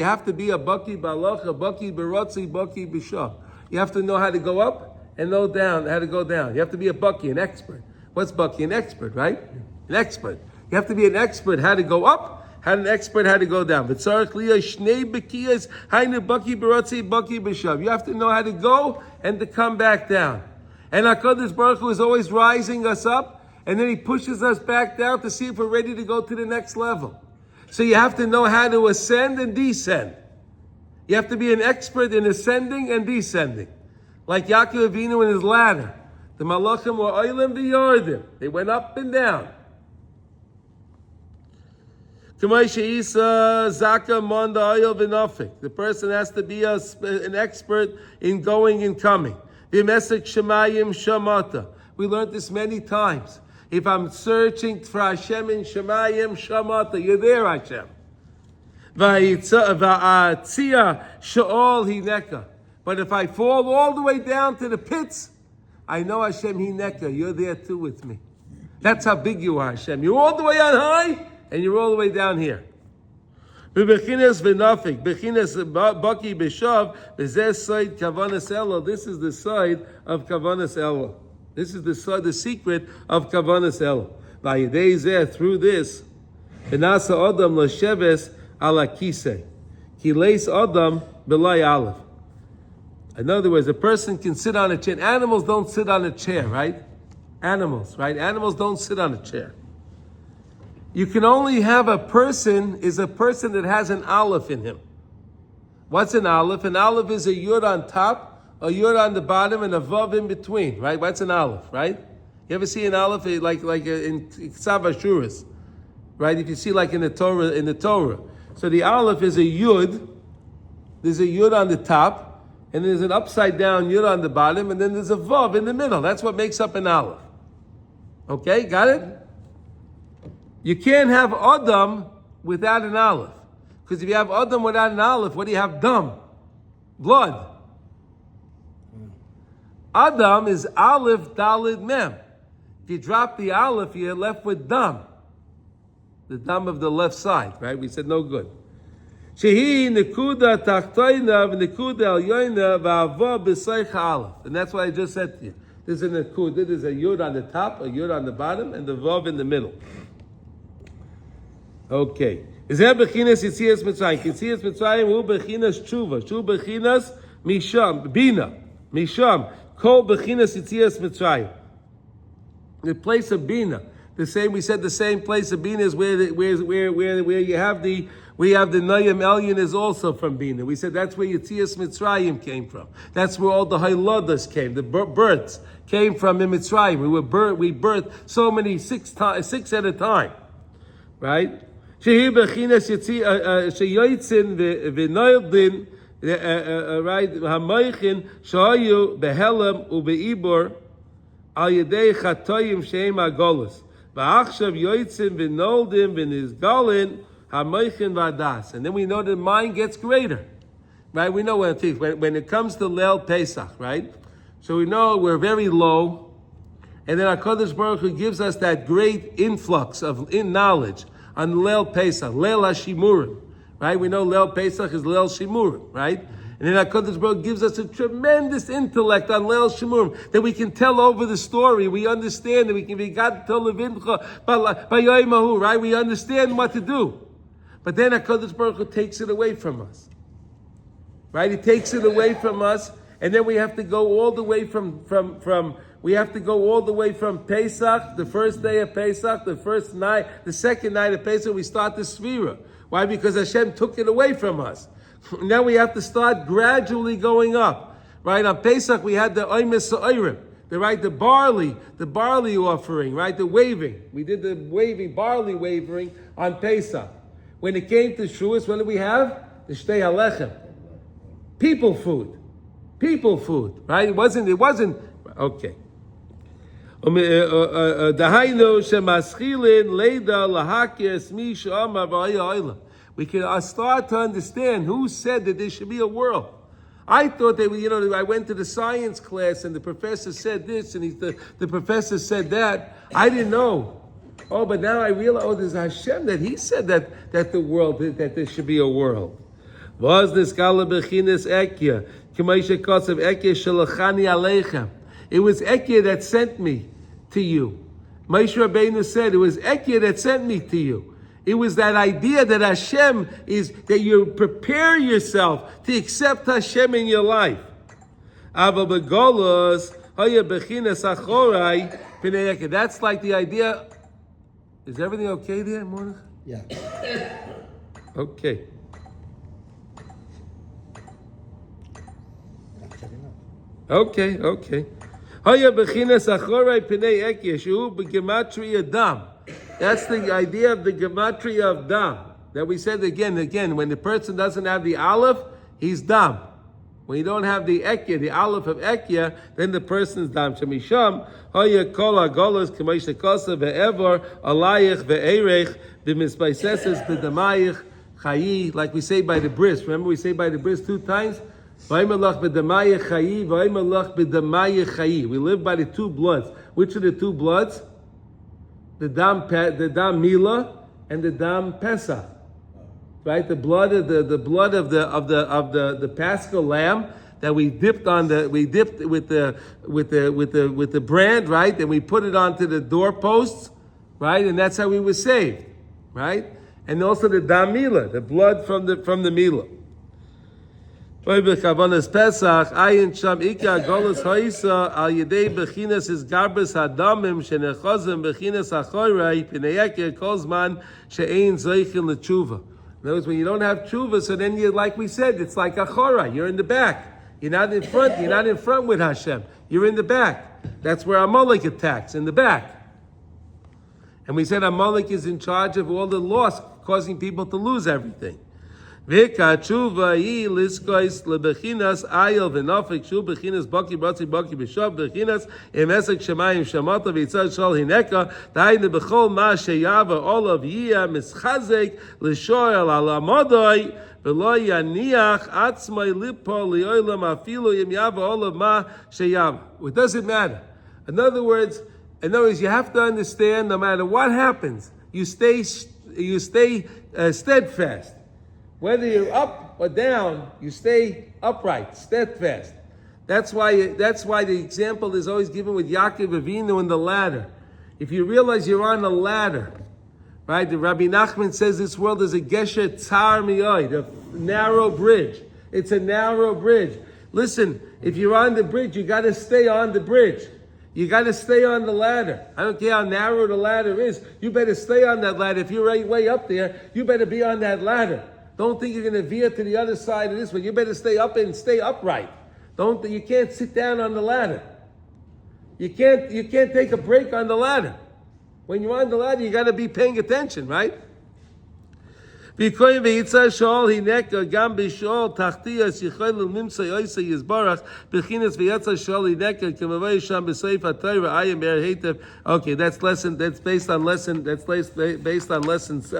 have to be a baki b'halacha, baki b'rotzi, baki b'shah. You have to know how to go up and know down, how to go down. You have to be a baki, an expert. What's baki? An expert, right? An expert. You have to be an expert how to go up, an expert how to go down. You have to know how to go and to come back down. And HaKadosh Baruch Hu is always rising us up, and then he pushes us back down to see if we're ready to go to the next level. So you have to know how to ascend and descend. You have to be an expert in ascending and descending. Like Yaakov Avinu in his ladder. The Malachim were Oilim v'Yordim. They went up and down. The person has to be an expert in going and coming. We learned this many times. If I'm searching for Hashem in Shemayim Shamata, you're there, Hashem. But if I fall all the way down to the pits, I know Hashem Hineka, you're there too with me. That's how big you are, Hashem. You're all the way on high, and you're all the way down here. This is the side of Kavanas Elo. This is the secret of Kavanas Elo. Through this, Benasa Adam Lasheves ala Kisei. Kileis Adam Belay Aleph. In other words, a person can sit on a chair. Animals don't sit on a chair, right? Animals, right? Animals don't sit on a chair. You can only have a person that has an aleph in him. What's an aleph? An aleph is a yud on top, a yud on the bottom, and a vav in between, right? What's an aleph, right? You ever see an aleph like in Ksav Ashuras, right? If you see like in the Torah. So the aleph is a yud. There's a yud on the top, and there's an upside down yud on the bottom, and then there's a vav in the middle. That's what makes up an aleph. Okay, got it? You can't have Adam without an aleph. Because if you have Adam without an aleph, what do you have? Dam. Blood. Adam is aleph, dalid, mem. If you drop the aleph, you're left with dam. The dam of the left side, right? We said no good. Shehi nekuda tachtoina v'nekuda elyoina v'ava b'seich aleph. And that's what I just said to you. There's a nekuda, there's a yud on the top, a yud on the bottom, and the vav in the middle. Okay. Is that bechinas Yitzias Mitzrayim? Yitzias Mitzrayim hu bechinas tshuva. Shu bechinas misham bina misham kol bechinas Yitzias Mitzrayim. The place of bina. The same. We said the same place of bina is where you have the Nayim Elyon is also from bina. We said that's where Yitzias Mitzrayim came from. That's where all the Hayladas came. The births came from in Mitzrayim. We birthed so many six at a time, right? Shehi bechinas sheyotzin v'noildin, right? Hamaychin shayu behelam ubeibor al yedei chatoyim sheim agolos v'achshav yotzin v'noldin v'nizgalin hamaychin v'adas. And then we know the mind gets greater, right? We know when it comes to Leil Pesach, right? So we know we're very low, and then HaKadosh Baruch Hu gives us that great influx in knowledge on Leil Pesach, Leil HaShimurim, right? We know Leil Pesach is Leil Shimurim, right? And then HaKadosh Baruch Hu gives us a tremendous intellect on Leil Shimurim that we can tell over the story. We understand that we can be God to Levincha Bayoimahu, right? We understand what to do. But then HaKadosh Baruch Hu takes it away from us, right? He takes it away from us, and then we have to go all the way we have to go all the way from Pesach, the first day of Pesach, the second night of Pesach, we start the Sfira. Why? Because Hashem took it away from us. Now we have to start gradually going up. Right? On Pesach, we had the Oimes Sa'orim, the barley offering, right? The waving. We did the barley waving on Pesach. When it came to Shavuos, what did we have? The Shtei Halechem. People food, right? It wasn't, okay. Dahainu shemaschilin leida lahakis mi shama v'ayayla. We can start to understand who said that there should be a world. I thought that I went to the science class and the professor said this and the professor said that. I didn't know. Oh, but now I realize, there's Hashem that He said that there should be a world. Was this gala bechinas ekya k'maisha kotzav ekya shalachani aleichem. It was Ekya that sent me to you. Moshe Rabbeinu said, it was Ekya that sent me to you. It was that idea that Hashem is, that you prepare yourself to accept Hashem in your life. Ava begolos Haya bechinas achorai pnei eker. That's like the idea. Is everything okay there, Mordechai? Yeah. Okay. Okay. Haya bechinas achorai pnei eker shehu b'gematria dam. That's the idea of the gematria of dam that we said again. When the person doesn't have the aleph, he's dam. When you don't have the ekya, the aleph of ekya, then the person's dam. Shemisham haya kol hagolos k'may shekosa ve'evor alayich ve'erech b'mispaiseses b'damayich chayi, like we say by the bris. Remember we say by the bris 2 times? V'aymalach b'damayich chayi, v'aymalach b'damayich chayi. We live by the 2 bloods. Which are the 2 bloods? The dam mila and the dam pesach. Right, the blood of the Paschal lamb that we dipped with the brand, right, and we put it onto the doorposts, right, and that's how we were saved, right, and also the dam mila, the blood from the mila. Pesach ayin sham ika golos haisa al yedei bechinas is garbus hadamim shenechazim bechinas achorai pnei kozman she'ein zeichin le'tshuva. In other words, when you don't have tshuva, so then you, like we said, it's like achora. You're in the back. You're not in front. You're not in front with Hashem. You're in the back. That's where Amalek attacks, in the back. And we said Amalek is in charge of all the loss, causing people to lose everything. Vika tshuva yi liskois lebechinas ayel v'nofik shu bechinas baki b'shav bechinas emesek shemayim shamata v'yitzad shol hineka da'ayne b'chol ma sheyava olav yiyah mischazek l'shoel al amadoi v'lo yaniach atzmai lipo li'olam afilu yim yava olav ma sheyava. It doesn't matter. In other words, you have to understand, no matter what happens, you stay steadfast. Whether you're up or down, you stay upright, steadfast. That's why the example is always given with Yaakov Avinu and the ladder. If you realize you're on a ladder, right? The Rabbi Nachman says this world is a gesher tzar miyod, a narrow bridge. It's a narrow bridge. Listen, if you're on the bridge, you got to stay on the bridge. You got to stay on the ladder. I don't care how narrow the ladder is. You better stay on that ladder. If you're way up there, you better be on that ladder. Don't think you're going to veer to the other side of this one. You better stay up and stay upright. You can't sit down on the ladder. You can't take a break on the ladder. When you're on the ladder, you got to be paying attention, right? That's lesson. That's based on lesson 6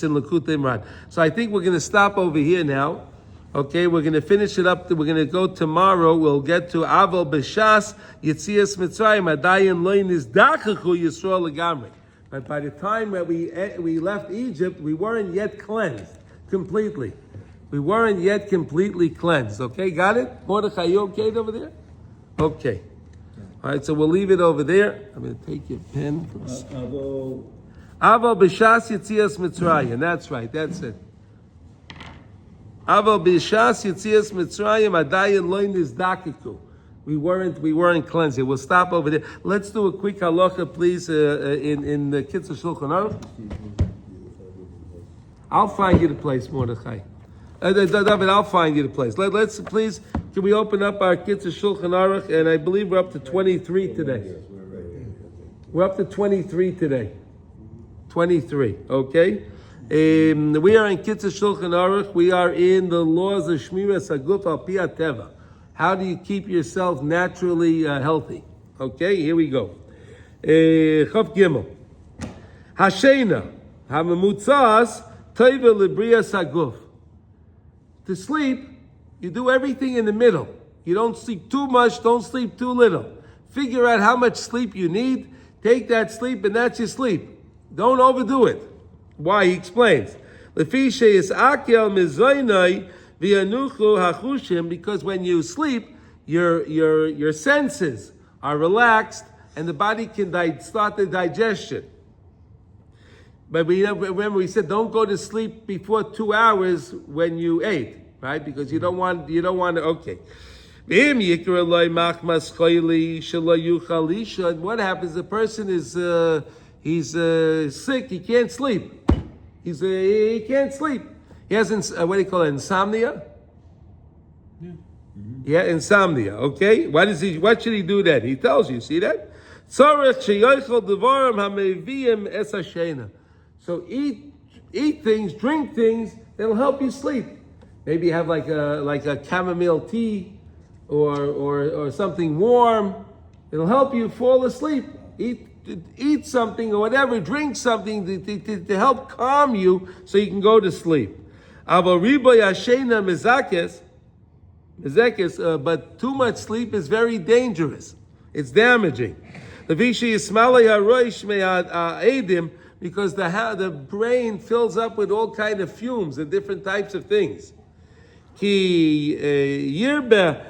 in Likutey Halachos. So I think we're going to stop over here now. Okay, we're going to finish it up. We're going to go tomorrow. We'll get to Aval B'Shas Yitzias Mitzrayim Adayin Lo Nizdachachu Yisrael Legamri. But by the time that we left Egypt, we weren't yet cleansed completely. We weren't yet completely cleansed. Okay, got it? Mordechai, you okay over there? Okay. All right, so we'll leave it over there. I'm going to take your pen. Aval B'Shas Yitzias Mitzrayim. That's right. That's it. Aval B'Shas Yitzias Mitzrayim Adayin Lo Nizdachachu. We weren't cleansed. We'll stop over there. Let's do a quick halacha, please, in the Kitzur Shulchan Aruch. I'll find you the place, Mordechai. David, I'll find you the place. Let's please. Can we open up our Kitzur Shulchan Aruch? And I believe we're up to 23 today. We're up to 23 today. 23. Okay. We are in Kitzur Shulchan Aruch. We are in the laws of Shmiras Haguf al Pi HaTeva. How do you keep yourself naturally healthy? Okay, here we go. Chav Gimel. Hashena hamamutzas teva librias haguf. To sleep, you do everything in the middle. You don't sleep too much, don't sleep too little. Figure out how much sleep you need. Take that sleep, and that's your sleep. Don't overdo it. Why? He explains. Lefi she'is akel mizoynai. Because when you sleep, your senses are relaxed and the body can start the digestion. But remember we said don't go to sleep before 2 hours when you ate, right? Because you don't want to. Okay. What happens? The person is he's sick. He can't sleep. He can't sleep. He has what do you call it? Insomnia. Yeah, insomnia. Okay. What should he do then? He tells you. See that? So eat things, drink things that'll help you sleep. Maybe have like a chamomile tea or something warm. It'll help you fall asleep. Eat something or whatever, drink something to help calm you so you can go to sleep. But too much sleep is very dangerous. It's damaging. Because the brain fills up with all kind of fumes and different types of things. It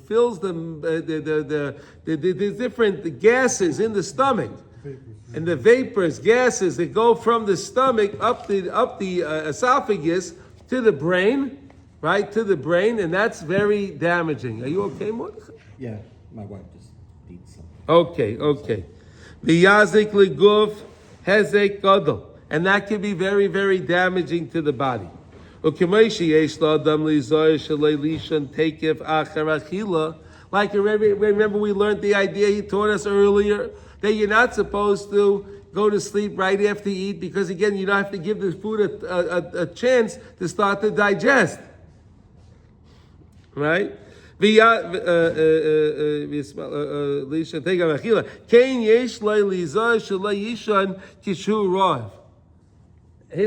fills the different gases in the stomach, and the vapors, gases that go from the stomach up the esophagus to the brain, right to the brain, and that's very damaging. Are you okay, Mordechai? Yeah, my wife just needs something. Okay. V'yazik liguf hezek gadol, and that can be very, very damaging to the body. Like remember we learned the idea he taught us earlier that you're not supposed to go to sleep right after you eat, because again you don't have to give the food a chance to start to digest, right? Here's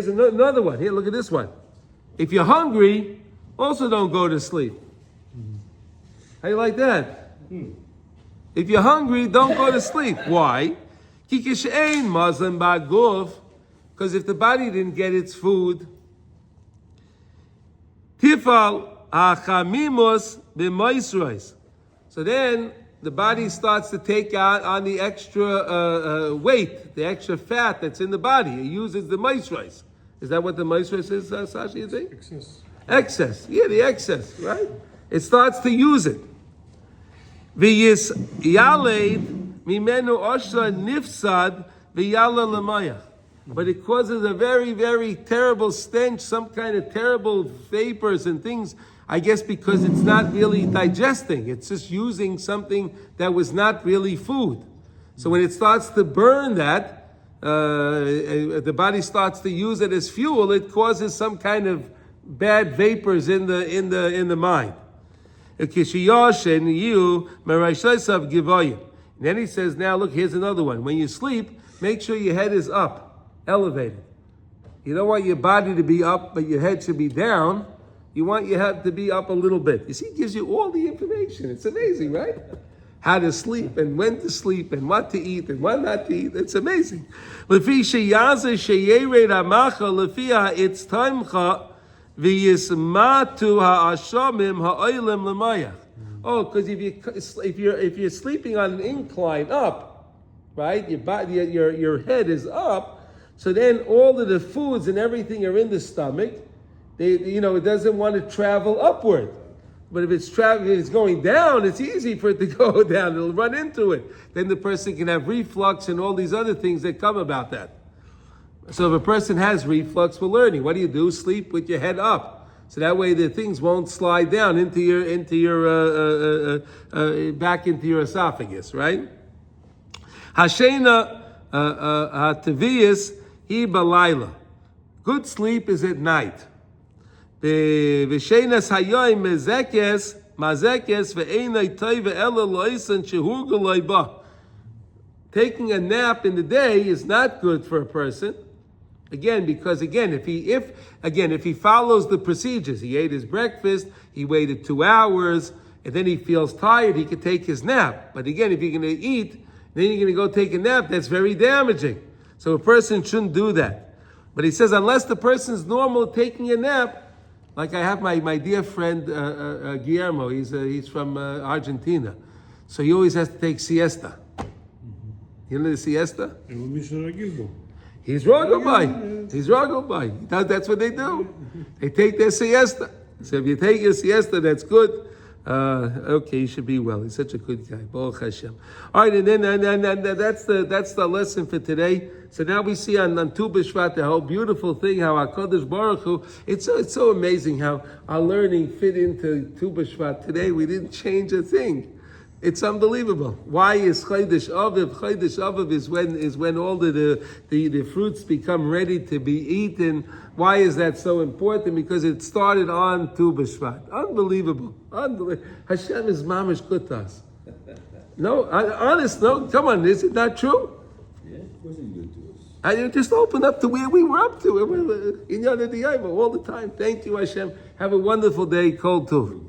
another one. Here, look at this one. If you're hungry, also don't go to sleep. How you like that? If you're hungry, don't go to sleep. Why? Because if the body didn't get its food, tifal hachamimos b'moisrois. So then the body starts to take out on the extra weight, the extra fat that's in the body. It uses the moisrois. Is that what the moisrois is, Sasha, you think? Excess. Yeah, the excess, right? It starts to use it. V'yis yaleid mimenu osha nifsad v'yala l'mayach. But it causes a very, very terrible stench, some kind of terrible vapors and things, I guess because it's not really digesting. It's just using something that was not really food. So when it starts to burn that, the body starts to use it as fuel, it causes some kind of bad vapors in the mind. And then he says, now look, here's another one. When you sleep, make sure your head is up, elevated. You don't want your body to be up, but your head should be down. You want your head to be up a little bit. You see, it gives you all the information. It's amazing, right? How to sleep and when to sleep and what to eat and what not to eat. It's amazing. It's because if you're sleeping on an incline up, right? Your head is up, so then all of the foods and everything are in the stomach. It doesn't want to travel upward. But if it's going down, it's easy for it to go down. It'll run into it. Then the person can have reflux and all these other things that come about that. So if a person has reflux, we're learning. What do? Sleep with your head up, so that way the things won't slide down into your back into your esophagus, right? Hashena hatavias hi balayla. Good sleep is at night. V'sheinas hayoim mazekes ve'enai toiv ve'ela loisan shehurga loiba. Taking a nap in the day is not good for a person. Because if he follows the procedures, he ate his breakfast, he waited 2 hours, and then he feels tired, he could take his nap. But again, if you're going to eat, then you're going to go take a nap, that's very damaging. So a person shouldn't do that. But he says, unless the person's normal taking a nap, like I have my dear friend Guillermo, he's from Argentina, so he always has to take siesta. You know the siesta? He's Rogobai. He's Rogobai. That's what they do. They take their siesta. So if you take your siesta, that's good. Okay, you should be well. He's such a good guy. Baruch Hashem. All right, and then that's the lesson for today. So now we see on Tu B'Shvat the whole beautiful thing how HaKadosh Baruch Hu. It's so amazing how our learning fit into Tu B'Shvat today. We didn't change a thing. It's unbelievable. Why is Chodesh Aviv? Chodesh Aviv is when all the fruits become ready to be eaten. Why is that so important? Because it started on Tu B'Shvat. Unbelievable. Hashem is mamish good to us. No, honest. No, come on. Is it not true? Yeah, of course he's good to us. I just open up to where we were up to. In Yonah D'Yayva all the time. Thank you, Hashem. Have a wonderful day. Kol Tov.